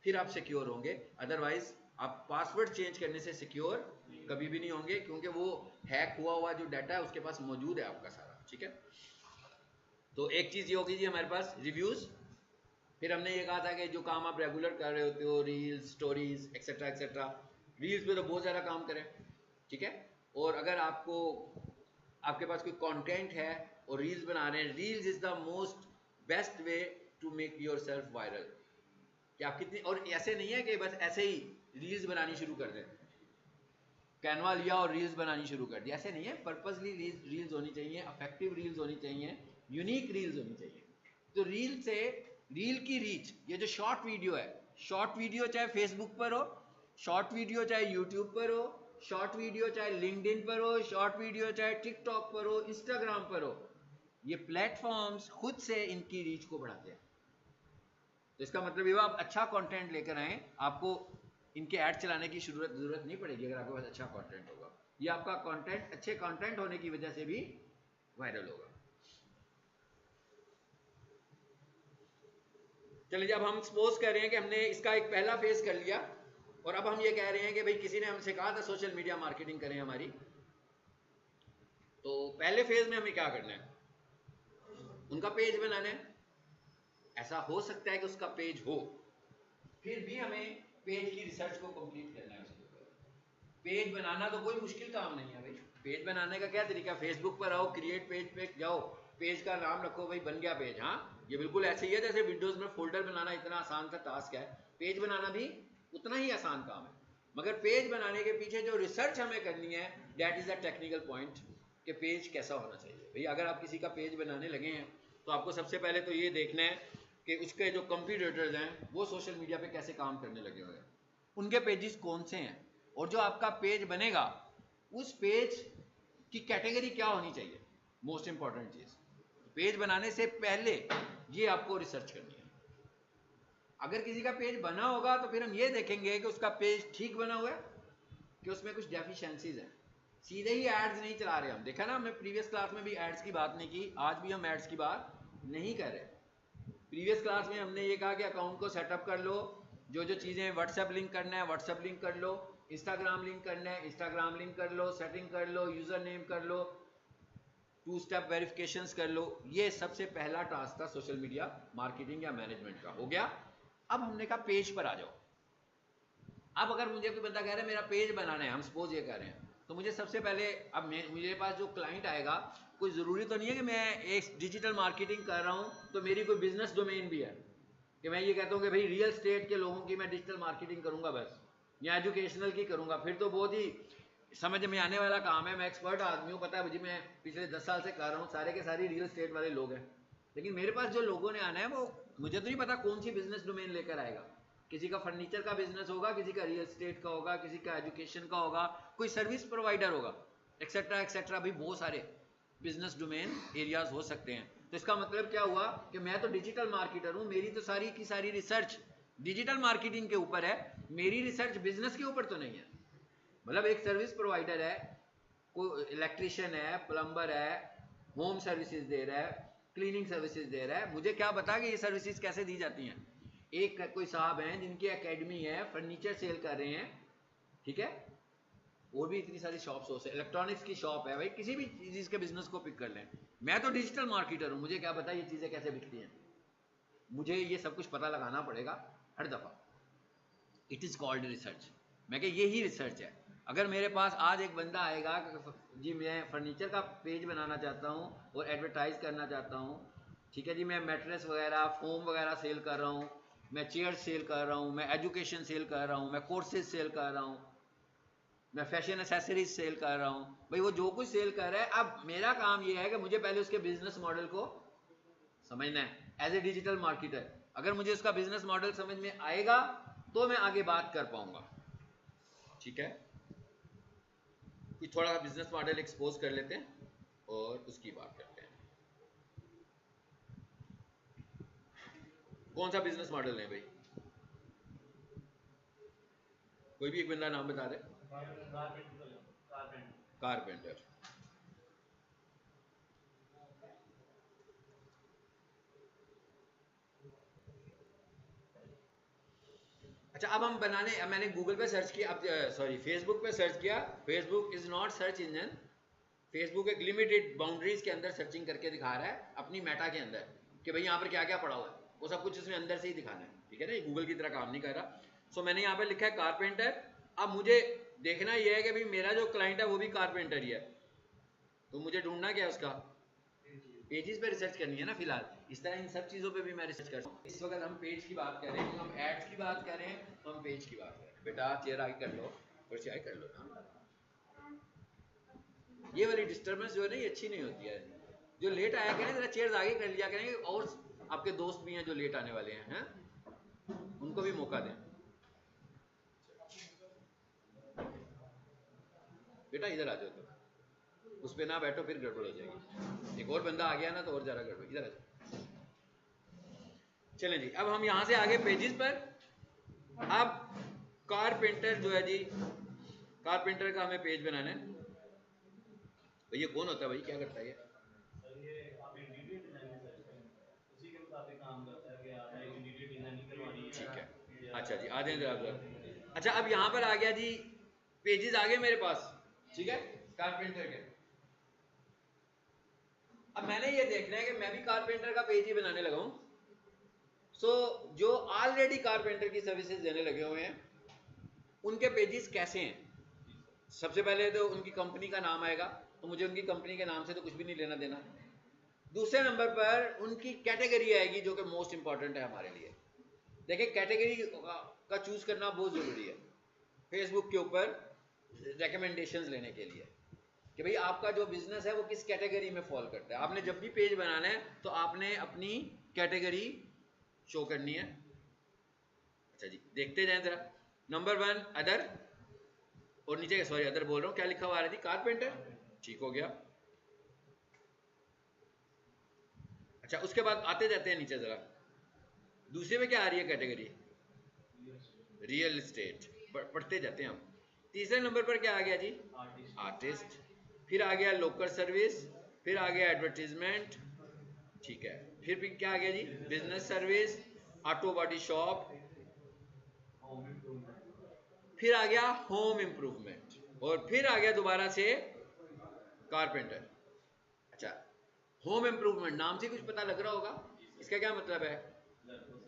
फिर आप सिक्योर होंगे। अदरवाइज आप पासवर्ड चेंज करने से सिक्योर कभी भी नहीं होंगे, क्योंकि वो हैक हुआ हुआ जो डाटा है उसके पास मौजूद है आपका सारा, ठीक है? तो एक चीज ये होगी जी हमारे पास रिव्यूज। फिर हमने ये कहा था कि जो काम आप रेगुलर कर रहे होते हो, reels, stories etcetera etcetera, reels पे तो बहुत ज़्यादा काम करें, ठीक है? और अगर आपको आपके पास कोई कंटेंट है और रील्स बना रहे हैं, reels is the most best way to make yourself viral. कि आप कितनी, और ऐसे नहीं है कि बस ऐसे ही रील्स बनानी शुरू कर दें, कैनवा लिया और रील्स बनानी शुरू कर दी, ऐसे नहीं है। पर्पसली रील्स होनी चाहिए, अफेक्टिव रील्स होनी चाहिए, यूनिक रील्स होनी चाहिए। तो रील से, रील की रीच, ये जो शॉर्ट वीडियो है, शॉर्ट वीडियो चाहे फेसबुक पर हो, शॉर्ट वीडियो चाहे यूट्यूब पर हो, शॉर्ट वीडियो चाहे लिंक्डइन पर हो, शॉर्ट वीडियो चाहे टिकटॉक पर हो, इंस्टाग्राम पर हो, ये प्लेटफॉर्म्स खुद से इनकी रीच को बढ़ाते हैं। तो इसका मतलब ये आप अच्छा कंटेंट लेकर आए, आपको इनके ऐड चलाने की जरूरत नहीं पड़ेगी अगर आपके पास अच्छा कंटेंट होगा। ये आपका कंटेंट अच्छे कंटेंट होने की वजह से भी वायरल होगा। चलिए, जब हम सपोज कर रहे हैं कि हमने इसका एक पहला फेज कर लिया और अब हम ये कह रहे हैं कि भाई किसी ने हमसे कहा था सोशल मीडिया मार्केटिंग करें हमारी, तो पहले फेज में हमें क्या करना है, उनका पेज बनाना है। ऐसा हो सकता है कि उसका पेज हो, फिर भी हमें पेज की रिसर्च को कंप्लीट करना है। पेज बनाना तो कोई मुश्किल काम नहीं है भाई। पेज बनाने का क्या तरीका, फेसबुक पर आओ, क्रिएट पेज पे जाओ, पेज का नाम रखो, भाई बन गया पेज। हाँ, ये बिल्कुल ऐसे ही है जैसे विंडोज में फोल्डर बनाना इतना आसान सा टास्क है, पेज बनाना भी उतना ही आसान काम है। मगर पेज बनाने के पीछे जो रिसर्च हमें करनी है, that is the technical point, कि पेज कैसा होना चाहिए। भाई अगर आप किसी का पेज बनाने लगे हैं तो आपको सबसे पहले तो ये देखना है कि उसके जो कंप्यूटर्स हैं वो सोशल मीडिया पे कैसे काम करने लगे हुए हैं, उनके पेजेस कौन से हैं, और जो आपका पेज बनेगा उस पेज की कैटेगरी क्या होनी चाहिए। मोस्ट इंपॉर्टेंट चीज, पेज बनाने से पहले ये आपको रिसर्च करनी है। अगर किसी का पेज बना होगा तो फिर हम ये देखेंगे कि उसका पेज ठीक बना हुआ है कि उसमें कुछ डेफिशिएंसीज हैं। सीधे ही एड्स नहीं चला रहे हम, देखा ना हमने प्रीवियस क्लास में भी एड्स की बात नहीं की, आज भी हम एड्स की बात नहीं कर रहे। प्रीवियस क्लास में हमने ये कहा कि अकाउंट को सेटअप कर लो, जो जो चीज़ें व्हाट्सएप लिंक करना है व्हाट्सएप लिंक कर लो, इंस्टाग्राम लिंक करना है इंस्टाग्राम लिंक कर लो, सेटिंग कर लो, यूज़र नेम कर लो, 2 स्टेप वेरिफिकेशंस कर लो। ये सबसे पहला टास्क था सोशल मीडिया मार्केटिंग या मैनेजमेंट का, हो गया। अब हमने कहा पेज पर आ जाओ। अब अगर मुझे कोई बंदा कह रहा है मेरा पेज बनाना है, हम सपोज ये कह रहे हैं, तो मुझे सबसे पहले, अब मेरे पास जो क्लाइंट आएगा, कोई ज़रूरी तो नहीं है कि मैं एक डिजिटल मार्केटिंग कर रहा हूँ तो मेरी कोई बिजनेस डोमेन भी है कि मैं ये कहता हूँ कि भाई रियल स्टेट के लोगों की मैं डिजिटल मार्केटिंग करूँगा बस, या एजुकेशनल की करूँगा, फिर तो बहुत ही समझ में आने वाला काम है, मैं एक्सपर्ट आदमी हूँ, पता है मुझे, मैं पिछले 10 साल से कर रहा हूँ, सारे के सारे रियल स्टेट वाले लोग हैं। लेकिन मेरे पास जो लोगों ने आना है वो मुझे तो नहीं पता कौन सी बिजनेस डोमेन लेकर आएगा। किसी का फर्नीचर का बिजनेस होगा, किसी का रियल स्टेट का होगा, किसी का एजुकेशन का होगा, कोई सर्विस प्रोवाइडर होगा, एक्सेट्रा एक्सेट्रा। भी बहुत सारे बिजनेस डोमेन एरियाज हो सकते हैं। तो इसका मतलब क्या हुआ कि मैं तो डिजिटल मार्केटर हूं, मेरी तो सारी की सारी रिसर्च डिजिटल मार्केटिंग के ऊपर है, मेरी रिसर्च बिजनेस के ऊपर तो नहीं है। मतलब एक सर्विस प्रोवाइडर है, कोई इलेक्ट्रिशियन है, प्लम्बर है, होम सर्विसेज दे रहा है, क्लीनिंग सर्विसेज दे रहा है, मुझे क्या पता कि ये सर्विसेज कैसे दी जाती हैं। एक कोई साहब हैं जिनकी एकेडमी है, फर्नीचर सेल कर रहे हैं, ठीक है, और भी इतनी सारी शॉप्स हो सकती है, इलेक्ट्रॉनिक्स की शॉप है, भाई किसी भी चीज़ के बिजनेस को पिक कर लें। मैं तो डिजिटल मार्केटर हूँ, मुझे क्या पता ये चीज़ें कैसे बिकती हैं, मुझे ये सब कुछ पता लगाना पड़ेगा हर दफ़ा। It is called research. मैं कह यही रिसर्च है। अगर मेरे पास आज एक बंदा आएगा जी मैं फर्नीचर का पेज बनाना चाहता हूँ और एडवर्टाइज करना चाहता हूँ, ठीक है जी, मैं मैट्रेस वगैरह फोम वगैरह सेल कर रहा हूँ, मैं चेयर सेल कर रहा हूँ, मैं एजुकेशन सेल कर रहा हूँ, मैं कोर्सेज सेल कर रहा हूँ, मैं फैशन एसेसरीज सेल कर रहा हूँ, भाई वो जो कुछ सेल कर रहा है, अब मेरा काम ये है कि मुझे पहले उसके बिजनेस मॉडल को समझना है एज ए डिजिटल मार्केटर। अगर मुझे उसका बिजनेस मॉडल समझ में आएगा तो मैं आगे बात कर पाऊंगा, ठीक है। कुछ थोड़ा बिजनेस मॉडल एक्सपोज कर लेते हैं और उसकी बात करते हैं। कौन सा बिजनेस मॉडल है भाई, कोई भी एक बंदा नाम बता दे। कारपेंटर। अच्छा, अब हम बनाने, अब मैंने गूगल पे सर्च किया, अब सॉरी फेसबुक पे सर्च किया, Facebook is not search engine. Facebook एक लिमिटेड बाउंड्रीज के अंदर सर्चिंग करके दिखा रहा है अपनी मेटा के अंदर कि भाई यहाँ पर क्या क्या पड़ा हुआ है, वो सब कुछ उसने अंदर से ही दिखाना है, ठीक है ना, गूगल की तरह काम नहीं कर रहा। सो मैंने यहाँ पे लिखा है कारपेंटर। अब मुझे देखना यह है कि भाई मेरा जो क्लाइंट है वो भी कारपेंटर ही है, तो मुझे ढूंढना क्या है उसका, पेजेस पे रिसर्च करनी है ना फिलहाल। इस तरह इन सब चीज़ों पे भी मैं रिसर्च करता हूँ। इस वक्त हम पेज की बात कर रहे हैं, हम एड्स की बात कर रहे हैं, तो हम पेज की बात कर रहे हैं। बेटा चेयर आगे कर लो, कुर्सी आगे कर लो ना। ये वाली डिस्टर्बेंस जो है ना ये अच्छी नहीं होती है। जो लेट आया करें जरा चेयर आगे कर लिया करेंगे, और आपके दोस्त भी हैं जो लेट आने वाले हैं, उनको भी मौका दें। बेटा इधर आ जाओ, तो उस पर ना बैठो फिर गड़बड़ हो जाएगी। एक और बंदा आ गया ना तो और ज़रा गड़बड़, इधर आ जाओ। चलें जी, अब हम यहाँ से आगे पेजेस पर। अब कारपेंटर जो है जी, कारपेंटर का हमें पेज बनाना है। तो ये कौन होता है भाई, क्या करता है ये? अच्छा जी, आ जाए जरा आप। अच्छा, अब यहाँ पर आ गया जी, पेजेस आ गए मेरे पास, ठीक है, कारपेंटर के। अब मैंने ये देखना है कि मैं भी कारपेंटर का पेज ही बनाने लगा हूँ। जो ऑलरेडी कारपेंटर की सर्विसेज देने लगे हुए हैं, उनके पेजेस कैसे हैं? सबसे पहले तो उनकी कंपनी का नाम आएगा, तो मुझे उनकी कंपनी के नाम से तो कुछ भी नहीं लेना देना। दूसरे नंबर पर उनकी कैटेगरी आएगी, जो कि मोस्ट इंपॉर्टेंट है हमारे लिए। देखिए, कैटेगरी का चूज करना बहुत जरूरी है फेसबुक के ऊपर रिकमेंडेशंस लेने के लिए, कि भाई आपका जो बिजनेस है वो किस कैटेगरी में फॉल करता है। आपने जब भी पेज बनाना है तो आपने अपनी कैटेगरी शो करनी है। अच्छा जी, देखते जाएं जरा। नंबर 1 अदर, और नीचे सॉरी अदर बोल रहा हूँ, क्या लिखा हुआ आ रहा थी? कारपेंटर, ठीक हो गया। अच्छा, उसके बाद आते जाते हैं नीचे जरा। दूसरे में क्या आ रही है कैटेगरी? रियल एस्टेट, पढ़ते जाते हैं हम। तीसरे नंबर पर क्या आ गया जी? आर्टिस्ट। फिर आ गया लोकल सर्विस, फिर आ गया एडवर्टीजमेंट, ठीक है। फिर क्या आ गया जी? Business service, auto body shop, फिर आ गया होम इंप्रूवमेंट, और फिर आ गया दोबारा से कारपेंटर। अच्छा, होम इंप्रूवमेंट नाम से कुछ पता लग रहा होगा, इसका क्या मतलब है?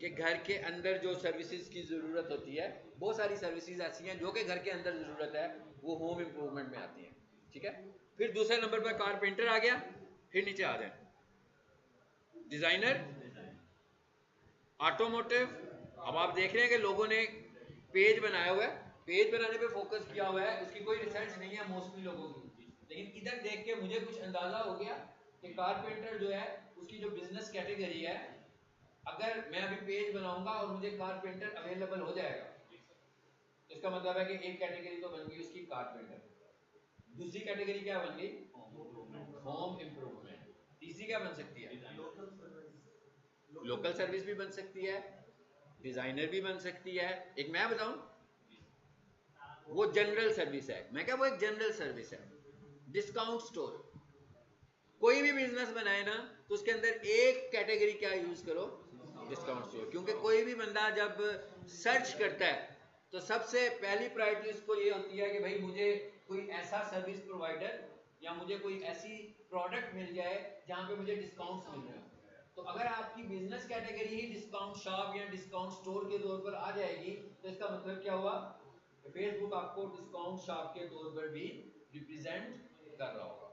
कि घर के अंदर जो सर्विसेज की जरूरत होती है, बहुत सारी सर्विसेज ऐसी हैं जो कि घर के अंदर जरूरत है, वो होम इंप्रूवमेंट में आती हैं, ठीक है। फिर दूसरे नंबर पर कारपेंटर आ गया। फिर नीचे आ जाए, डिजाइनर, ऑटोमोटिव। अब आप देख रहे हैं कि लोगों ने पेज बनाया हुआ है, पेज बनाने पे फोकस किया हुआ है, उसकी कोई रिसर्च नहीं है मोस्टली लोगों की। लेकिन इधर देख के मुझे कुछ अंदाजा हो गया कि कारपेंटर जो है उसकी जो बिजनेस कैटेगरी है, अगर मैं अभी पेज बनाऊंगा और मुझे कारपेंटर अवेलेबल हो जाएगा, तो इसका मतलब है कि एक कैटेगरी तो बन गई उसकी कारपेंटर, दूसरी कैटेगरी क्या बन गई? Home improvement. तीसरी क्या बन सकती है? लोकल सर्विस भी बन सकती है, डिजाइनर भी बन सकती है। एक मैं बताऊं, वो जनरल सर्विस है। मैं क्या, वो एक जनरल सर्विस है। डिस्काउंट स्टोर, कोई भी बिजनेस बनाए ना तो उसके अंदर एक कैटेगरी क्या यूज करो? Discount store. क्योंकि कोई भी बंदा जब सर्च करता है तो सबसे पहली प्रायोरिटी उसको ये होती है कि भाई मुझे कोई ऐसा सर्विस प्रोवाइडर या मुझे कोई ऐसी प्रोडक्ट मिल जाए जहां पे मुझे डिस्काउंट्स मिल रहे हो। तो अगर आपकी बिजनेस कैटेगरी ही डिस्काउंट शॉप या डिस्काउंट स्टोर के तौर पर आ जाएगी, तो इसका मतलब क्या हुआ? फेसबुक आपको डिस्काउंट शॉप के तौर पर भी रिप्रेजेंट कर रहा होगा।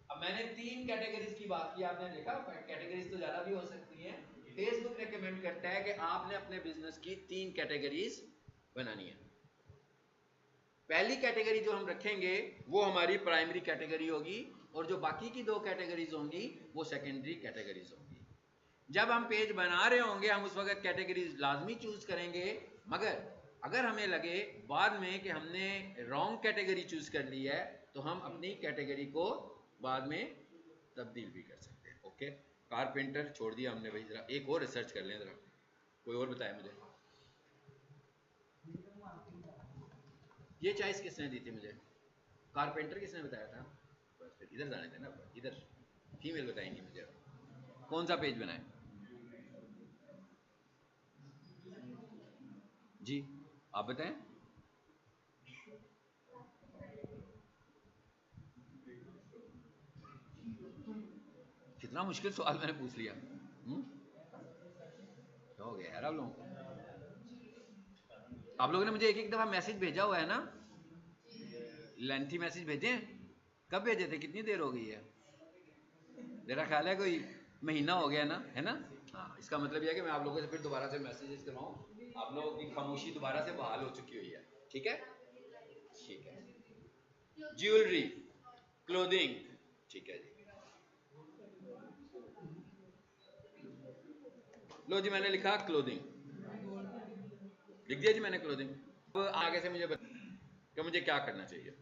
अब मैंने 3 कैटेगरीज की बात की, आपने देखा कैटेगरीज तो ज्यादा भी हो सकती हैं। फेसबुक रेकमेंड करता है कि आपने अपने बिजनेस की 3 कैटेगरीज बनानी है। पहली कैटेगरी जो हम रखेंगे वो हमारी प्राइमरी कैटेगरी होगी, और जो बाकी की 2 कैटेगरीज होंगी वो सेकेंडरी कैटेगरीज होंगी। जब हम पेज बना रहे होंगे हम उस वक्त कैटेगरीज लाजमी चूज करेंगे, मगर अगर हमें लगे बाद में कि हमने रॉन्ग कैटेगरी चूज कर ली है, तो हम अपनी कैटेगरी को बाद में तब्दील भी कर सकते हैं। ओके, कारपेंटर छोड़ दिया हमने भाई, जरा एक और रिसर्च कर लें, जरा कोई और बताए मुझे। ये चॉइस किसने दी थी मुझे? कारपेंटर किसने बताया था? बस फिर इधर जाने देना, इधर फीमेल बताएंगी मुझे कौन सा पेज बनाए। जी आप बताएं। कितना मुश्किल सवाल मैंने पूछ लिया। क्या हो गया यार आप लोगों को? आप लोगों ने मुझे एक एक दफा मैसेज भेजा हुआ है ना, लेंथी मैसेज भेजे हैं। कब भेजे थे? कितनी देर हो गई है? मेरा ख्याल है कोई महीना हो गया ना, है ना? हाँ, इसका मतलब यह है कि मैं आप लोगों से फिर दोबारा से मैसेजेस करवाऊँ, आप लोगों की खामोशी दोबारा से बहाल हो चुकी हुई है। ठीक है, ठीक है। ज्वेलरी, क्लोथिंग, ठीक है जी। लो जी, मैंने लिखा क्लोथिंग, लिख दिया जी मैंने क्लोथिंग। अब आगे से मुझे बता कि मुझे क्या करना चाहिए।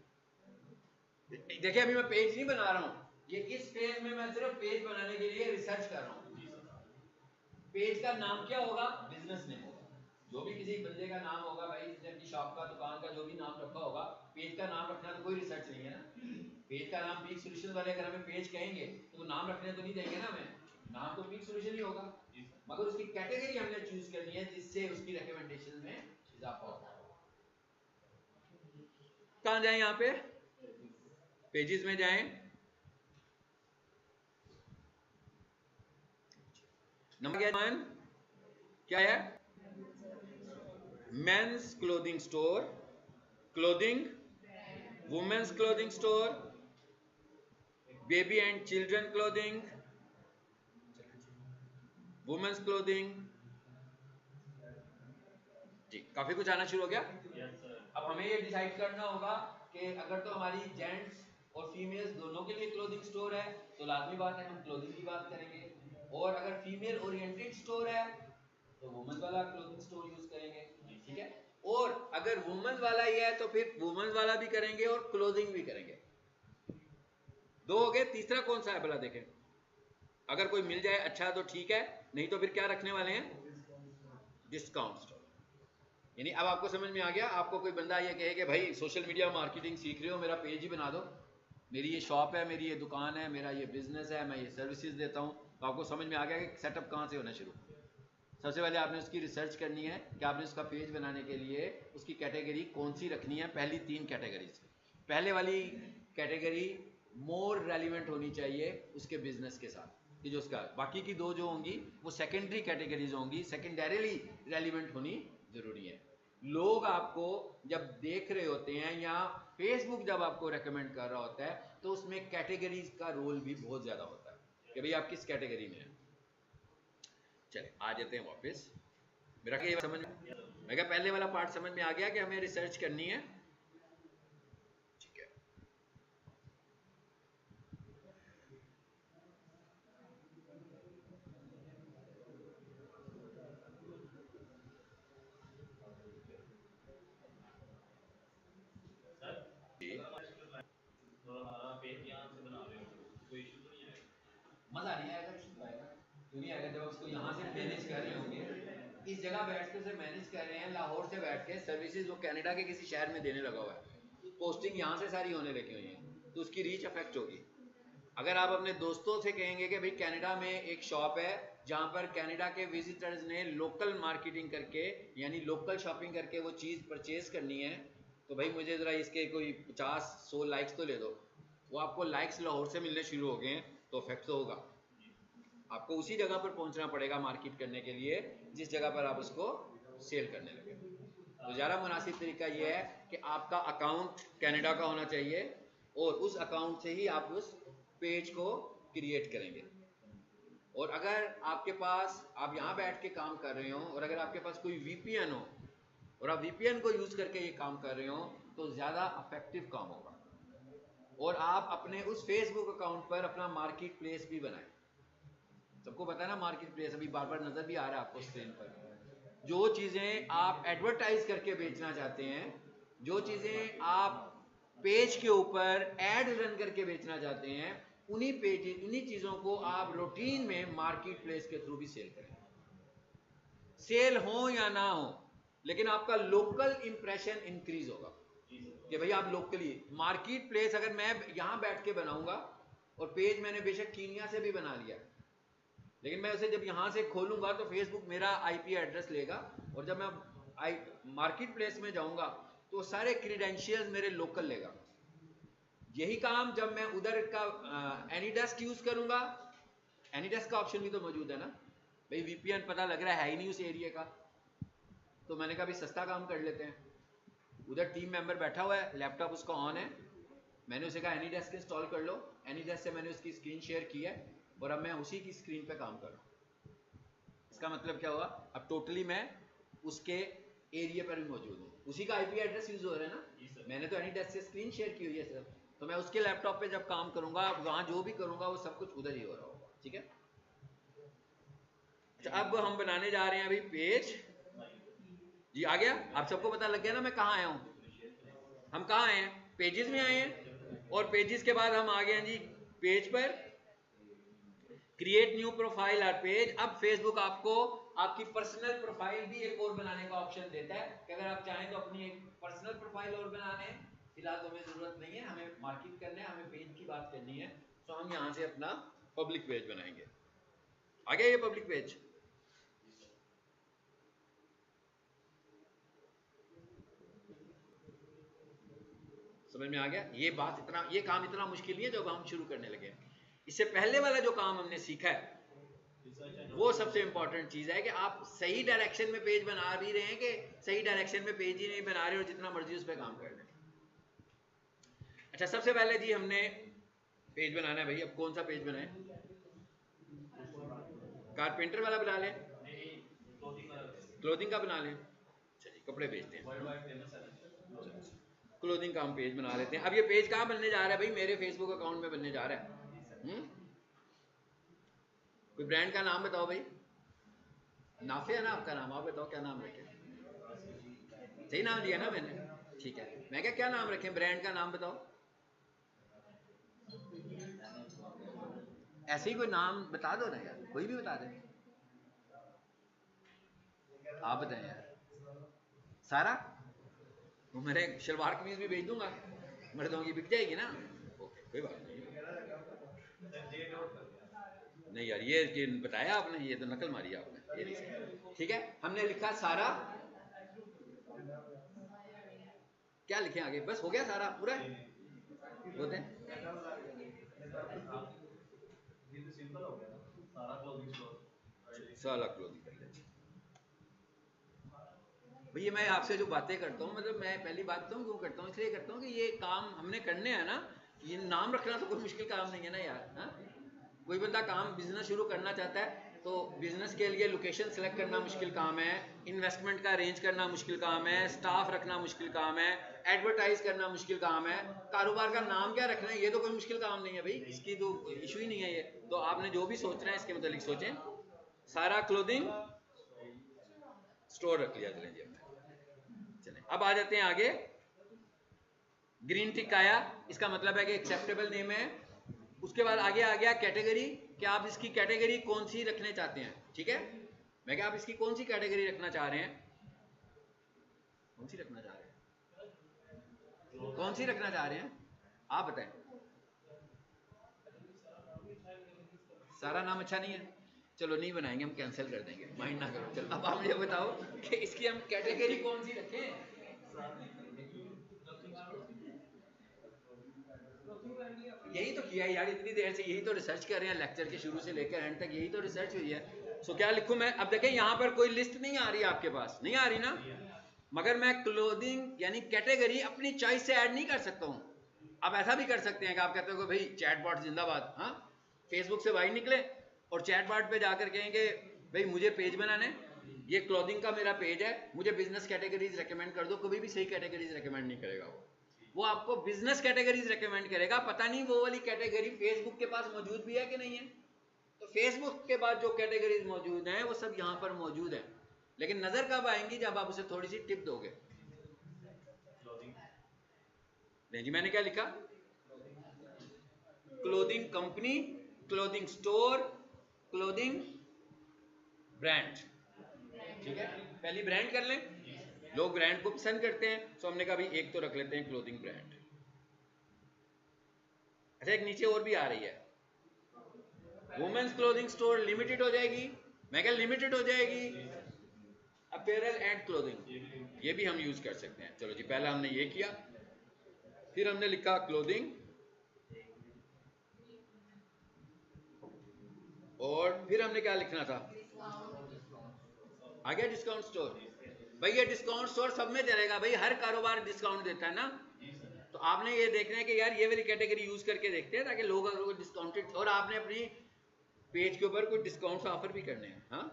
देखिए, अभी मैं पेज नहीं बना रहा हूँ, ये इस पेज में मैं सिर्फ पेज बनाने के लिए रिसर्च कर रहा हूँ। पेज का नाम क्या होगा? बिजनेस नेम होगा। जो भी किसी बंदे का नाम होगा भाई, जिसने अपनी शॉप का, दुकान का जो भी नाम रखा होगा, पेज का नाम रखना तो कोई रिसर्च नहीं है ना। पेज का नाम पीक सोल्यूशन वाले अगर हमें पेज कहेंगे तो नाम रखने तो नहीं देंगे ना हमें, नाम तो पीक सोल्यूशन ही होगा। मगर उसकी कैटेगरी हमने चूज करनी है जिससे उसकी रिकमेंडेशन में इजाफा होगा। कहां जाए? यहां पे पेजेस में जाएं। नंबर 1 क्या है? Men's clothing store, clothing, women's clothing store, baby and children clothing, women's clothing. जी, काफी कुछ आना शुरू हो गया। अब हमें ये डिसाइड करना होगा कि अगर तो हमारी जेंट्स और फीमेल्स दोनों के लिए क्लोथिंग स्टोर है तो लाजमी बात है हम क्लोथिंग की बात करेंगे, और अगर फीमेल ओरिएंटेड स्टोर है तो वुमेन वाला क्लोथिंग स्टोर यूज करेंगे। ठीक है, और अगर वुमेन वाला ही है तो फिर वुमेन वाला भी करेंगे और क्लोथिंग भी करेंगे। दो हो गए, तीसरा कौन सा है भला देखें? अगर कोई मिल जाए अच्छा तो ठीक है, नहीं तो फिर क्या रखने वाले हैं? Discount store. यानी अब आपको समझ में आ गया। आपको कोई बंदा ये कहे कि भाई सोशल मीडिया मार्केटिंग सीख रहे हो, मेरा पेज ही बना दो, मेरी ये शॉप है, मेरी ये दुकान है, मेरा ये बिजनेस है, मैं ये सर्विसेज देता हूँ, तो आपको समझ में आ गया कि सेटअप कहाँ से होना शुरू। सबसे पहले आपने उसकी रिसर्च करनी है कि आपने उसका पेज बनाने के लिए उसकी कैटेगरी कौन सी रखनी है। पहली 3 कैटेगरीज, पहले वाली कैटेगरी मोर रेलिवेंट होनी चाहिए उसके बिजनेस के साथ कि जो उसका, बाकी की 2 जो होंगी वो सेकेंडरी कैटेगरीज होंगी, सेकेंडरीली रेलिवेंट होनी जरूरी है। लोग आपको जब देख रहे होते हैं या फेसबुक जब आपको रेकमेंड कर रहा होता है तो उसमें कैटेगरीज का रोल भी बहुत ज्यादा होता है कि भाई आप किस कैटेगरी में हैं। चले आ जाते हैं वापस। मेरा क्या समझ में, मैं क्या पहले वाला पार्ट समझ में आ गया कि हमें रिसर्च करनी है। ठीक है, मजा नहीं आएगा, इशू आएगा। क्यों नहीं आएगा? जब उसको यहाँ से मैनेज कर रहे होंगे, इस जगह बैठ के उसे मैनेज कर रहे हैं, लाहौर से बैठ के सर्विसेज वो कनाडा के किसी शहर में देने लगा हुआ है, पोस्टिंग यहाँ से सारी होने लगी हुई है, तो उसकी रीच अफेक्ट होगी। अगर आप अपने दोस्तों से कहेंगे कि भाई कनाडा में एक शॉप है जहां पर कनाडा के विजिटर्स ने लोकल मार्केटिंग करके यानी लोकल शॉपिंग करके वो चीज़ परचेज करनी है, तो भाई मुझे ज़रा इसके कोई 50-100 लाइक्स तो ले दो। वो आपको लाइक्स लाहौर से मिलने शुरू हो गए हैं तो इफेक्ट तो होगा। आपको उसी जगह पर पहुंचना पड़ेगा मार्केट करने के लिए जिस जगह पर आप उसको सेल करने लगे। तो ज़्यादा मुनासिब तरीका यह है कि आपका अकाउंट कनाडा का होना चाहिए और उस अकाउंट से ही आप उस पेज को क्रिएट करेंगे। और अगर आपके पास, आप यहाँ बैठ के काम कर रहे हो और अगर आपके पास कोई वीपीएन हो और आप वीपीएन को यूज करके ये काम कर रहे हो तो ज्यादा इफेक्टिव काम होगा। और आप अपने उस फेसबुक अकाउंट पर अपना मार्केट प्लेस भी बनाएं। सबको पता है ना मार्केट प्लेस, अभी बार बार नजर भी आ रहा है आपको स्क्रीन पर। जो चीजें आप एडवर्टाइज करके बेचना चाहते हैं, जो चीजें आप पेज के ऊपर एड रन करके बेचना चाहते हैं, उन्हीं चीजों को आप रूटीन में मार्केट प्लेस के थ्रू भी सेल करें। सेल हो या ना हो, लेकिन आपका लोकल इंप्रेशन इंक्रीज होगा कि भाई आप लोकली। मार्केट प्लेस अगर मैं यहां बैठ के बनाऊंगा और पेज मैंने बेशक कीनिया से भी बना लिया, लेकिन मैं उसे जब यहां से खोलूंगा तो फेसबुक मेरा आईपी एड्रेस लेगा और जब मैं मार्केट प्लेस में जाऊंगा तो सारे क्रीडेंशियल्स मेरे लोकल लेगा। यही काम जब मैं उधर का एनीडेस्क यूज करूंगा, एनीडेस्क का ऑप्शन भी तो मौजूद है ना भाई, वीपीएन पता लग रहा है ही नहीं उस एरिया का, तो मैंने कहा भी सस्ता काम कर लेते हैं। उधर टीम मेंबर बैठा हुआ है, लैपटॉप उसका ऑन है, मैंने उसे कहा एनीडेस्क इंस्टॉल कर लो, एनीडेस्क से मैंने उसकी स्क्रीन शेयर की है और अब मैं उसी की स्क्रीन पे काम कर रहा हूँ। इसका मतलब क्या हुआ, अब टोटली मैं उसके एरिया पर भी मौजूद हूँ, उसी का आईपी एड्रेस यूज हो रहा है ना, मैंने तो एनीडेस्क से स्क्रीन शेयर की हुई है सर, तो मैं उसके लैपटॉप पे जब काम करूंगा वहां जो भी करूंगा वो सब कुछ उधर ही हो रहा होगा। ठीक है, अच्छा अब हम बनाने जा रहे हैं अभी पेज। जी आ गया, आप सबको पता लग गया ना मैं कहाँ आया हूँ? हम कहाँ आए हैं? पेजेस में आए हैं, और पेजेस के बाद हम आ गए हैं जी पेज पर। क्रिएट न्यू प्रोफाइल और पेज। अब फेसबुक आपको आपकी पर्सनल प्रोफाइल भी एक और बनाने का ऑप्शन देता है कि अगर आप चाहें तो अपनी एक पर्सनल प्रोफाइल और बना लें। फिलहाल तो हमें जरूरत नहीं है, हमें मार्केट करना है, हमें पेज की बात करनी है, तो हम यहाँ से अपना पब्लिक पेज बनाएंगे। आ गया ये पब्लिक पेज? समझ में आ गया? ये काम इतना मुश्किल नहीं है जो अब हम शुरू करने लगे। इससे पहले वाला जो काम हमने सीखा है वो सबसे इंपॉर्टेंट चीज है कि आप सही डायरेक्शन में पेज बना भी रहे हैं कि सही डायरेक्शन में पेज ही नहीं बना रहे और जितना मर्जी उस पर काम कर लें। अच्छा, सबसे पहले जी हमने पेज बनाना है भाई। अब कौन सा पेज बनाए? कारपेंटर वाला बना लें, क्लोथिंग का बना लें। चलिए कपड़े बेचते हैं, क्लोथिंग का हम पेज बना लेते हैं। अब ये पेज कहाँ बनने जा रहा है भाई? मेरे फेसबुक अकाउंट में बनने जा रहा है। कोई ब्रांड का नाम बताओ भाई। नाफे है ना आपका नाम? आप बताओ क्या नाम रखें? सही नाम दिया ना मैंने? ठीक है, मैं क्या नाम रखें? ब्रांड का नाम बताओ। ऐसे ही कोई नाम बता दो ना यार, कोई भी बता दे। आप बताएं यार। सारा? तो मेरे शलवार कमीज भी भेज दूंगा, मर्दों की बिक जाएगी ना। ओके, कोई बात नहीं। नहीं यार, ये बताया आपने, ये तो नकल मारी आपने, ये नहीं। ठीक है, हमने लिखा सारा। क्या लिखे आगे? बस हो गया सारा पूरा होते हैं। सारा क्लोथिंग कर लेते। भैया मैं आपसे जो बातें करता हूँ, मतलब मैं पहली बात तो क्यों करता हूँ, इसलिए करता हूँ कि ये काम हमने करने हैं ना। ये नाम रखना तो कोई मुश्किल काम नहीं है ना यार। हा? कोई बंदा काम बिजनेस शुरू करना चाहता है तो बिजनेस के लिए लोकेशन सेलेक्ट करना मुश्किल काम है, इन्वेस्टमेंट का अरेंज करना मुश्किल काम है, स्टाफ रखना मुश्किल काम है, एडवर्टाइज करना मुश्किल काम है, कारोबार का नाम क्या रखना है ये तो कोई मुश्किल काम नहीं है भाई, इसकी तो इशू ही नहीं है ये। तो आपने जो भी सोच रहे हैं इसके मतलब सोचें। सारा क्लोथिंग स्टोर रख लिया। चलें जी, चलें अब आ जाते हैं आगे। ग्रीन टिक आया, इसका मतलब है कि एक्सेप्टेबल नेम है। उसके बाद आगे आ गया कैटेगरी, कि आप इसकी कैटेगरी कौन सी रखने चाहते हैं। ठीक है, मैं क्या आप इसकी कौन सी कैटेगरी रखना चाह रहे हैं? कौन सी रखना चाह रहे हैं? कौन सी रखना चाह रहे हैं आप बताएं। सारा नाम अच्छा नहीं है, चलो नहीं बनाएंगे, हम कैंसिल कर देंगे, माइंड ना करो। चलो अब आप मुझे बताओ कि इसकी हम कैटेगरी कौन सी रखें। यही तो किया है यार इतनी देर से, यही तो रिसर्च कर रहे हैं, लेक्चर के शुरू से लेकर एंड तक यही तो रिसर्च हुई है। सो क्या लिखूं मैं? अब देखें यहाँ पर कोई लिस्ट नहीं आ रही आपके पास, नहीं आ रही ना, मगर मैं क्लोथिंग यानी कैटेगरी अपनी चॉइस से ऐड नहीं कर सकता हूँ। अब ऐसा भी कर सकते हैं कि आप कहते हो कि भाई चैटबॉट जिंदाबाद, हाँ, फेसबुक से बाहर निकले और चैटबॉट पे जाकर कहेंगे भाई मुझे पेज बनाने, ये क्लोथिंग का मेरा पेज है, मुझे बिजनेस कैटेगरीज रेकमेंड कर दो। कभी भी सही कैटेगरीज रेकमेंड नहीं करेगा वो आपको बिजनेस कैटेगरीज रेकमेंड करेगा। पता नहीं वो वाली कैटेगरी फेसबुक के पास मौजूद भी है कि नहीं है। तो फेसबुक के बाद जो कैटेगरीज मौजूद हैं वो सब यहाँ पर मौजूद है, लेकिन नजर कब आएंगी? जब आप उसे थोड़ी सी टिप दोगे। नहीं जी, मैंने क्या लिखा? Clothing company, clothing store, clothing brand. ठीक है, पहली ब्रांड कर लें, लोग ब्रांड को पसंद करते हैं, तो हमने कहा भाई एक तो रख लेते हैं क्लोथिंग ब्रांड। अच्छा, एक नीचे और भी आ रही है, वुमेन्स क्लोथिंग स्टोर लिमिटेड हो जाएगी। मैं क्या लिमिटेड हो जाएगी? अपैरल एंड क्लोथिंग, ये भी हम यूज कर सकते हैं। चलो जी, पहला हमने ये किया, फिर हमने लिखा क्लोथिंग, और फिर हमने क्या लिखना था? आ गया डिस्काउंट स्टोर। भाई ये डिस्काउंट स्टोर सब में चलेगा भाई, हर कारोबार डिस्काउंट देता है ना। तो आपने ये देखना है कि यार ये वाली कैटेगरी यूज करके देखते हैं, ताकि लोग अगर डिस्काउंटेड, और आपने अपनी पेज के ऊपर कोई डिस्काउंट ऑफर भी करने हैं, हाँ,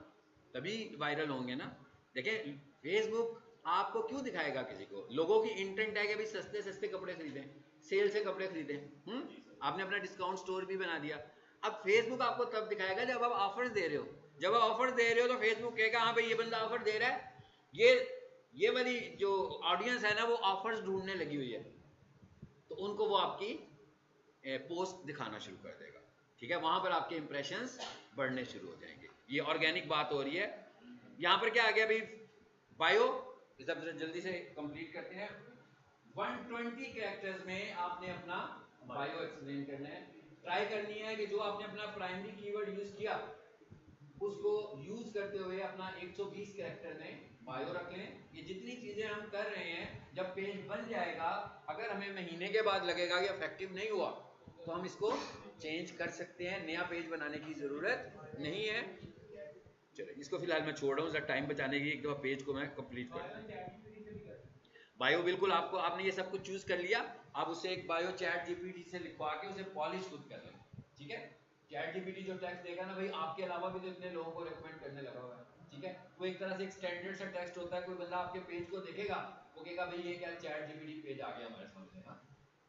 तभी वायरल होंगे ना। देखें फेसबुक आपको क्यों दिखाएगा किसी को? लोगों की इंटेंट है कि भाई सस्ते सस्ते कपड़े खरीदें, सेल से कपड़े खरीदें। आपने अपना डिस्काउंट स्टोर भी बना दिया। अब फेसबुक आपको तब दिखाएगा जब आप ऑफर्स दे रहे हो। जब आप ऑफर दे रहे हो तो फेसबुक कहेगा हाँ भाई ये बंदा ऑफर दे रहा है, ये वाली जो ऑडियंस है ना वो ऑफर्स ढूंढने लगी हुई है, तो उनको वो आपकी पोस्ट दिखाना शुरू कर देगा। ठीक है, वहां पर आपके इंप्रेशंस बढ़ने शुरू हो जाएंगे। ये ऑर्गेनिक बात हो रही है। यहां पर क्या आ गया भाई? बायो, सबसे जल्दी से कंप्लीट करते हैं। 120 कैरेक्टर्स में आपने अपना बायो एक्सप्लेन करना है। ट्राई करनी है कि जो आपने अपना प्राइमरी कीवर्ड यूज किया उसको यूज करते हुए अपना 120 कैरेक्टर में बायो रख लें। ये जितनी चीजें हम कर रहे हैं, जब पेज बन जाएगा, अगर हमें महीने के बाद लगेगा कि इफेक्टिव नहीं हुआ, तो हम इसको चेंज कर सकते हैं, नया पेज बनाने की जरूरत नहीं है। चलो इसको फिलहाल मैं छोड़ रहा हूँ, टाइम बचाने की, एक दफा पेज को मैं कंप्लीट कर दूँ। बायो बिल्कुल आपको, आपने ये सब कुछ चूज कर लिया, आप उसे एक बायो चैट जीपीटी से लिखवा के उसे पॉलिश खुद कर लें, ठीक है। चैट जीपीटी जो टेक्स्ट देगा ना भाई, आपके अलावा भी तो इतने लोगों को रिकमेंड करने लगा हुआ है, ठीक है। वो एक तरह से एक स्टैंडर्ड सा टेक्स्ट होता है, कोई बंदा आपके पेज को देखेगा, वो कहेगा भाई ये क्या चैट जीपीटी पेज आ गया हमारे सामने। हाँ,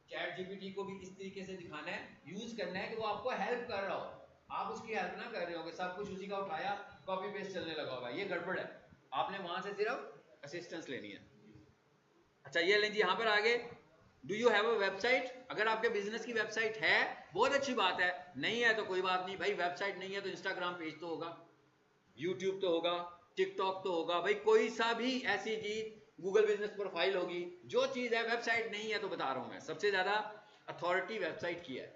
चैट जीपीटी को भी इस तरीके से दिखाना है, यूज करना है कि वो आपको हेल्प कर रहा हो, आप उसकी हेल्प ना कर रहे हो, सब कुछ उसी का उठाया कॉपी पेस्ट चलने लगा होगा, ये गड़बड़ है। आपने वहां से सिर्फ असिस्टेंस लेनी है। अच्छा ये लें जी, यहां पर आगे do you have a website, अगर आपके बिजनेस की वेबसाइट है बहुत अच्छी बात है, नहीं है तो कोई बात नहीं भाई, वेबसाइट नहीं है तो इंस्टाग्राम पेज तो होगा, यूट्यूब तो होगा, टिकटॉक तो होगा, भाई कोई सा भी ऐसी चीज, गूगल बिजनेस प्रोफाइल होगी, जो चीज है। वेबसाइट नहीं है तो बता रहा हूं मैं, सबसे ज्यादा अथॉरिटी वेबसाइट की है।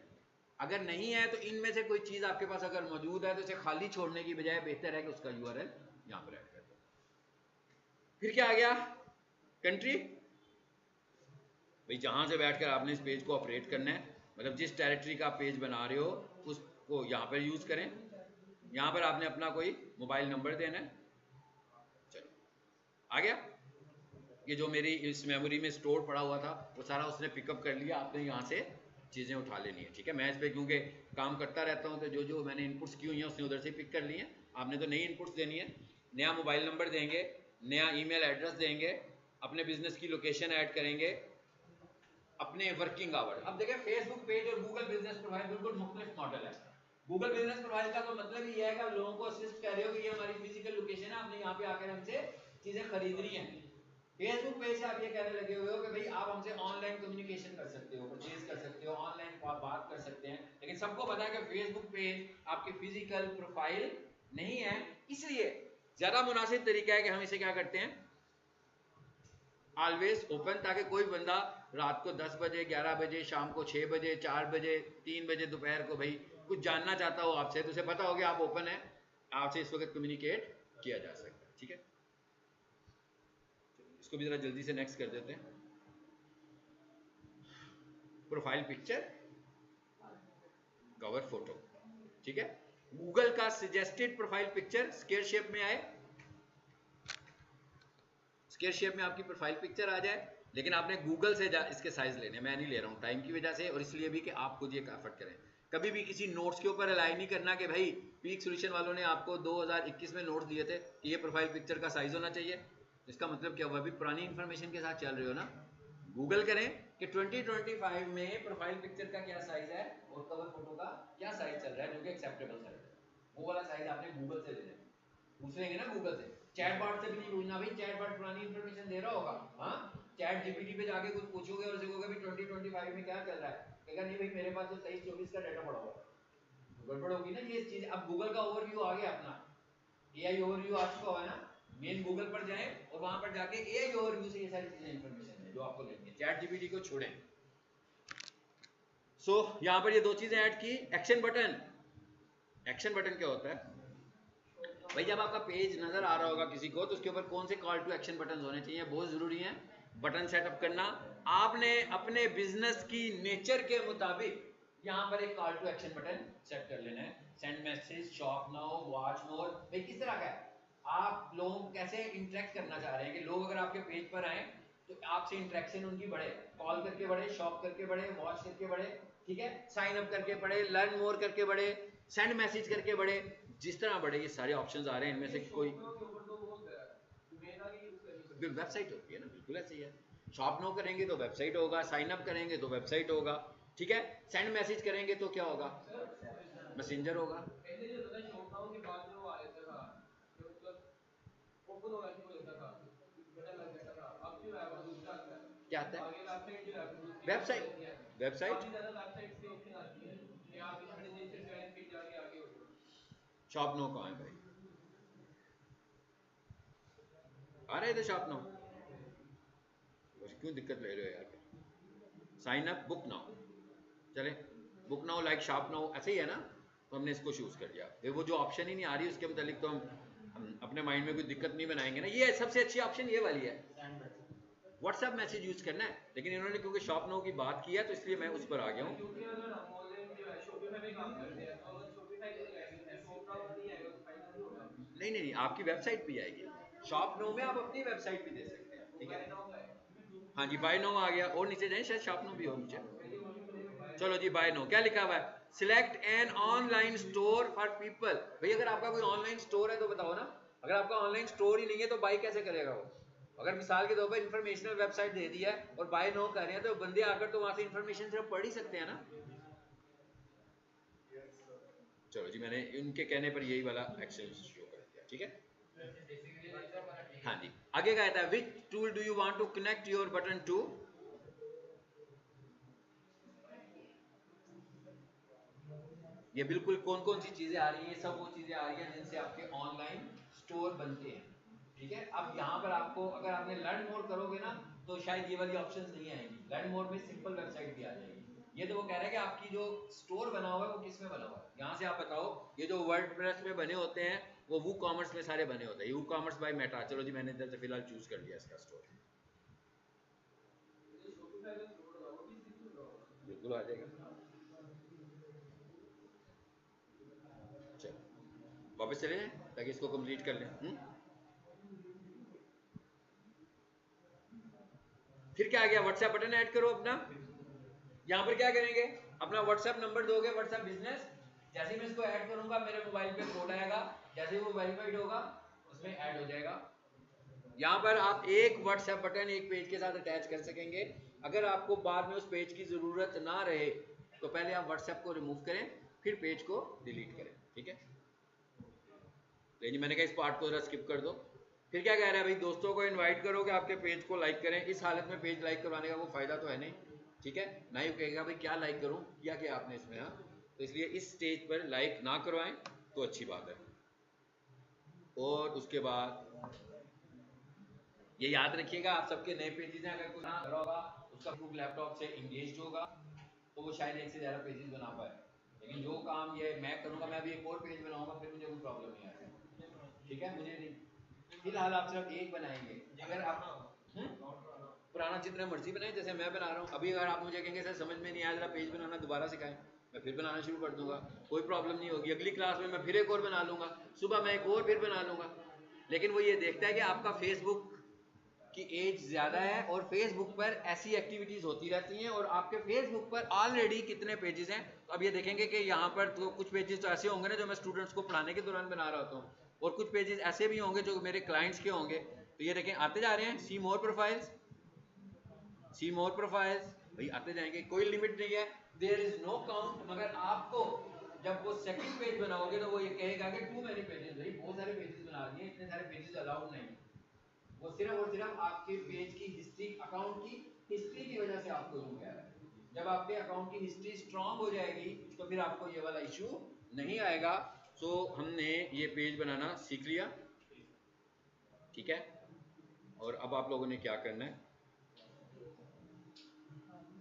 अगर नहीं है तो इनमें से कोई चीज आपके पास अगर मौजूद है तो इसे खाली छोड़ने की बजाय बेहतर है कि उसका यूआरएल यहां पर ऐड कर दो। फिर क्या आ गया, कंट्री, भाई जहां से बैठकर आपने इस पेज को ऑपरेट करना है, मतलब जिस टेरिटरी का आप पेज बना रहे हो उसको यहां पर यूज करें। यहां पर आपने अपना कोई मोबाइल नंबर देना है। चलो आ गया, ये जो मेरी इस मेमोरी में स्टोर पड़ा हुआ था वो सारा उसने पिकअप कर लिया, आपने यहाँ से चीज़ें उठा लेनी है, ठीक है। मैं इस पर क्योंकि काम करता रहता हूँ तो जो जो मैंने इनपुट्स की हुई हैं उसने उधर से पिक कर ली हैं, आपने तो नई इनपुट्स देनी है। नया मोबाइल नंबर देंगे, नया ईमेल एड्रेस देंगे, अपने बिजनेस की लोकेशन ऐड करेंगे, अपने वर्किंग आवर। अब देखिए फेसबुक पेज और गूगल बिजनेस प्रोफाइल बिल्कुल मुख्तलिफ मॉडल है। गूगल बिजनेस प्रोफाइल का तो मतलब ये है कि आप लोगों को असिस्ट कर रहे हो कि ये हमारी फिजिकल लोकेशन है, आपने यहाँ पे आकर हमसे चीजें खरीदनी है। फेसबुक पेज से आप ये कहने लगे हुए हो कि भाई आप हमसे ऑनलाइन कम्युनिकेशन कर सकते हो, परचेज कर सकते हो, ऑनलाइन बात कर सकते हैं, लेकिन सबको पता है कि फेसबुक पेज आपकी फिजिकल प्रोफाइल नहीं है। इसलिए ज्यादा मुनासिब तरीका है कि हम इसे क्या करते हैं, ऑलवेज ओपन, ताकि कोई बंदा रात को 10 बजे, 11 बजे, शाम को 6 बजे, 4 बजे, 3 बजे दोपहर को भाई कुछ जानना चाहता हो आपसे, तो उसे पता हो कि आप ओपन है, आपसे इस वक्त कम्युनिकेट किया जा सकता है, ठीक है। इसको भी जरा जल्दी से नेक्स्ट कर देते हैं। प्रोफाइल पिक्चर, कवर फोटो, ठीक है। गूगल का suggested profile picture square shape में आए, स्क्वायर शेप में आपकी प्रोफाइल पिक्चर आ जाए, लेकिन आपने गूगल से इसके साइज लेने, मैं नहीं ले रहा हूं टाइम की वजह से, और इसलिए भी कि आप खुद ये एफर्ट करें। कभी भी किसी नोट्स के ऊपर अलाई नहीं करना कि भाई पीक सॉल्यूशन वालों ने आपको 2021 में नोट्स दिए थे कि ये प्रोफाइल पिक्चर का साइज होना चाहिए, इसका मतलब क्या हुआ, अभी पुरानी इंफॉर्मेशन के साथ चल रहे हो ना। गूगल करें कि 2025 में प्रोफाइल पिक्चर का क्या साइज है और कवर फोटो का क्या साइज चल रहा है जो कि एक्सेप्टेबल साइज है, वो वाला साइज आपने गूगल से लेना है। पूछ लेंगे ना गूगल से, चैट बॉट से भी नहीं पूछना भाई, चैट बॉट पुरानी इंफॉर्मेशन दे रहा होगा। हाँ, चैट जीपीटी पे जाके कुछ पूछोगे और उसे कहोगे भाई 2025 में क्या चल रहा है, कहेगा नहीं भाई मेरे पास तो 23-24 का डाटा पड़ा हुआ है, तो गड़बड़ होगी ना ये चीज। अब गूगल का ओवरव्यू आ गया, अपना एआई ओवरव्यू आ चुका है ना, मेन गूगल पर जाएं और वहां पर जाके एआई ओवरव्यू से ये सारी चीजें इंफॉर्मेशन है जो आपको लेनी है, चैट जीपीटी को छोड़ें। सो यहां पर ये दो चीजें ऐड की। एक्शन बटन, एक्शन बटन क्या होता है भाई, जब आपका पेज नजर आ रहा होगा किसी को तो उसके ऊपर कौन से कॉल टू एक्शन बटन होने चाहिए, बहुत जरूरी है। बटन सेटअप करना, आपने अपने बिजनेस की नेचर के मुताबिक यहां पर एक call to action button set कर लेना है। Send message, shop now, watch more, भाई किस तरह का है, आप लोगों को कैसे इंटरेक्ट करना चाह रहे हैं कि लोग अगर आपके पेज पर आए तो आपसे इंटरेक्शन उनकी बढ़े, कॉल करके बढ़े, शॉप करके बढ़े, वॉच करके बढ़े, ठीक है, साइन अप करके बढ़े, लर्न मोर करके बढ़े, सेंड मैसेज करके बढ़े, जिस तरह बढ़े। ये सारे ऑप्शंस आ रहे हैं, इनमें से कोई वेबसाइट होती है ना, बिल्कुल ऐसे ही है। शॉप नो करेंगे तो वेबसाइट होगा, साइन अप करेंगे तो वेबसाइट होगा, ठीक है। सेंड मैसेज करेंगे तो क्या होगा, मैसेंजर होगा। क्या आता है, वेबसाइट, वेबसाइट शॉप नो कहाँ है भाई, आ रहे थे शॉप नो, क्यों दिक्कत ले रहे हो यार। साइन अप, बुक नाउ, चले book now like shop now, ऐसे ही है ना, तो हमने इसको चूज कर लिया। फिर वो जो ऑप्शन ही नहीं आ रही उसके मुतालिक तो हम अपने माइंड में कोई दिक्कत नहीं बनाएंगे ना। ये सबसे अच्छी ऑप्शन ये वाली है, व्हाट्सएप मैसेज यूज करना है, लेकिन इन्होंने क्योंकि शॉप नो की बात की है तो इसलिए मैं उस पर आ गया हूँ। नहीं नहीं नहीं, आपकी वेबसाइट भी आएगी शॉप नो में, आप अपनी वेबसाइट भी दे सकते हैं, ठीक है। हाँ जी, बाय नो आ गया, और नीचे जाए शायद शॉप नो भी हो नीचे। चलो जी, बाय नो क्या लिखा हुआ है, select an online store for people. भाई अगर आपका कोई ऑनलाइन स्टोर है तो बताओ ना, अगर आपका ऑनलाइन स्टोर ही नहीं है तो बाय कैसे करेगा वो? अगर मिसाल के तौर पर इंफॉर्मेशनल वेबसाइट दे दी है और बाय नो कर रहे हैं तो बंदे आकर तो वहां से इंफॉर्मेशन सिर्फ पढ़ ही सकते हैं ना। चलो जी, मैंने उनके कहने पर यही वाला एक्शन शो कर दिया, ठीक है। हाँ जी, आगे कहता है which tool do you want to connect your button to. ये बिल्कुल कौन कौन सी चीजें आ रही हैं, सब वो चीजें आ रही हैं जिनसे आपके ऑनलाइन स्टोर बनते हैं, ठीक है। अब यहाँ पर आपको अगर आपने लर्न मोर करोगे ना तो शायद ये वाली ऑप्शंस नहीं आएंगी। लर्न मोर में सिंपल वेबसाइट भी आ जाएगी। ये तो वो कह रहा है कि आपकी जो स्टोर बना हुआ है वो किस में बना हुआ है। यहाँ से आप बताओ, ये जो वर्डप्रेस में बने होते हैं वो वू कॉमर्स में सारे बने होते हैं, वू कॉमर्स बाय मेटा। चलो जी, मैंने इधर से फिलहाल चूज कर लिया इसका स्टोर, बिल्कुल आ जाएगा। चलो वापस चले जाएं ताकि इसको कंप्लीट कर लें। फिर क्या आ गया, व्हाट्सएप बटन ऐड करो अपना। यहाँ पर क्या करेंगे, अपना व्हाट्सएप नंबर दोगे, व्हाट्सएप बिजनेस। जैसे ही मैं इसको ऐड करूंगा मेरे मोबाइल पे कोड आएगा, जैसे ही वो वेरीफाइड होगा उसमें ऐड हो जाएगा। यहाँ पर आप एक व्हाट्सएप बटन एक पेज के साथ अटैच कर सकेंगे। अगर आपको बाद में उस पेज की जरूरत ना रहे तो पहले आप व्हाट्सएप को रिमूव करें, फिर पेज को डिलीट करें, ठीक है। लेकिन मैंने कहा इस पार्ट को जरा स्किप कर दो। फिर क्या कह रहा है भाई, दोस्तों को इनवाइट करो कि आपके पेज को लाइक करें। इस हालत में पेज लाइक करवाने का वो फायदा तो है नहीं, ठीक है ना। ही कहेगा भाई क्या लाइक करूं, किया क्या आपने इसमें। हाँ, तो इसलिए इस स्टेज पर लाइक ना करवाएं तो अच्छी बात है। और उसके बाद ये याद रखिएगा, आप सबके नए पेजेस हैं, अगर कोई ना कर होगा उसका लैपटॉप से इंगेज होगा तो वो शायद एक से ज्यादा पेजेस बना पाए। लेकिन जो काम ये मैं करूंगा, मैं अभी एक और पेज बनाऊंगा, फिर मुझे कोई प्रॉब्लम नहीं आएगा, ठीक है। मुझे नहीं, फिलहाल आप सिर्फ एक बनाएंगे। अगर आप पुराना जितना मर्जी बनाए, जैसे मैं बना रहा हूँ अभी। अगर आप मुझे कहेंगे सर समझ में नहीं आया, जरा पेज बनाना दोबारा सिखाएं, मैं फिर बनाना शुरू कर दूंगा, कोई प्रॉब्लम नहीं होगी। अगली क्लास में मैं फिर एक और बना लूंगा, सुबह मैं एक और फिर बना लूंगा। लेकिन वो ये देखता है कि आपका फेसबुक की एज ज्यादा है और फेसबुक पर ऐसी एक्टिविटीज होती रहती हैं, और आपके फेसबुक पर ऑलरेडी कितने पेजेस हैं। तो अब ये देखेंगे कि यहाँ पर तो कुछ पेजेस तो ऐसे होंगे ना जो मैं स्टूडेंट्स को पढ़ाने के दौरान बना रहा होता हूँ, और कुछ पेजेस ऐसे भी होंगे जो मेरे क्लाइंट्स के होंगे। तो ये देखें आते जा रहे हैं, सी मोर प्रोफाइल्स, सी मोर प्रोफाइल्स, भाई आते जाएंगे, कोई लिमिट नहीं है, देयर इज नो काउंट। मगर आपको जब वो सेकंड पेज बनाओगे तो वो ये कहेगा कि टू मेनी पेजेस, भाई बहुत सारे पेजेस बना दिए, इतने सारे पेजेस अलाउड नहीं। वो सिर्फ और सिर्फ आपके पेज की हिस्ट्री, अकाउंट की हिस्ट्री की वजह से आपको यूं कह रहा है। जब आपके अकाउंट की हिस्ट्री स्ट्रांग हो जाएगी तो फिर आपको ये वाला इशू नहीं आएगा। सो हमने ये पेज बनाना सीख लिया, ठीक है। और अब आप लोगों ने क्या करना है,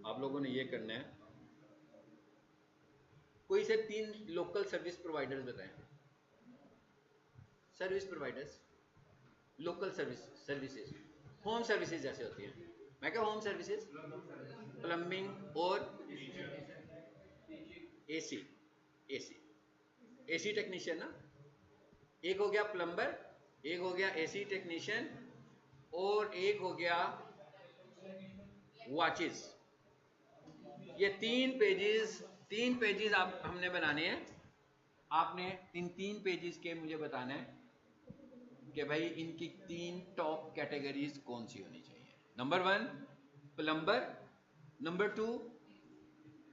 आप लोगों ने ये करना है, कोई से 3 लोकल सर्विस प्रोवाइडर्स बताएं। Service providers, local services, home services जैसे होती हैं। मैं क्या, होम सर्विसेज, प्लम्बिंग और एसी, एसी, एसी टेक्नीशियन ना। एक हो गया प्लम्बर, एक हो गया एसी टेक्नीशियन, और एक हो गया वॉचेस। ये 3 पेजेस आप हमने बनाने हैं। आपने इन 3 पेजेस के मुझे बताना है कि भाई इनकी 3 टॉप कैटेगरीज कौन सी होनी चाहिए। Number 1 plumber, number 2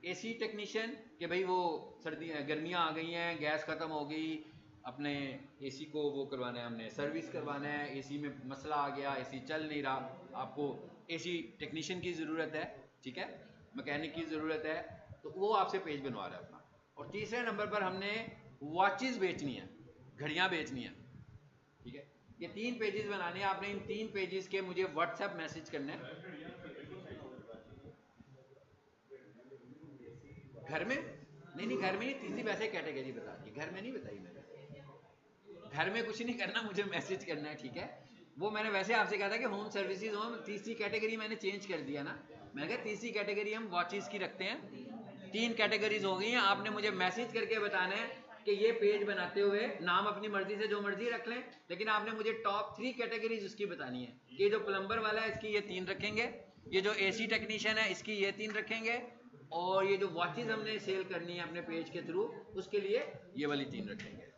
AC technician, कि भाई वो सर्दी गर्मियाँ आ गई हैं, गैस ख़त्म हो गई, अपने एसी को वो करवाना है, हमने सर्विस करवाना है, एसी में मसला आ गया, एसी चल नहीं रहा, आपको एसी टेक्नीशियन की ज़रूरत है, ठीक है, मैकेनिक की ज़रूरत है, तो वो आपसे पेज बनवा रहा है अपना। और तीसरे नंबर पर हमने वॉचेस बेचनी है, घड़ियाँ बेचनी है, ठीक है। ये 3 पेजेस बनाने हैं आपने। इन 3 पेजेस के मुझे व्हाट्सएप मैसेज करना है। घर में नहीं, नहीं घर में नहीं, तीसरी वैसे कैटेगरी बता दी, घर में नहीं बताई मैंने। घर में कुछ नहीं करना, मुझे मैसेज करना है, ठीक है। वो मैंने वैसे आपसे कहा था कि होम सर्विसेज होम, तीसरी कैटेगरी मैंने चेंज कर दिया ना, मैंने कहा तीसरी कैटेगरी हम वॉचेस की रखते हैं। 3 कैटेगरीज हो गई हैं, आपने मुझे मैसेज करके बताना है कि ये पेज बनाते हुए नाम अपनी मर्जी से जो मर्जी रख लें, लेकिन आपने मुझे टॉप 3 कैटेगरीज उसकी बतानी है कि जो प्लम्बर वाला है इसकी ये 3 रखेंगे, ये जो AC टेक्नीशियन है इसकी ये 3 रखेंगे, और ये जो वॉचेस हमने सेल करनी है अपने पेज के थ्रू उसके लिए ये वाली 3 रखेंगे।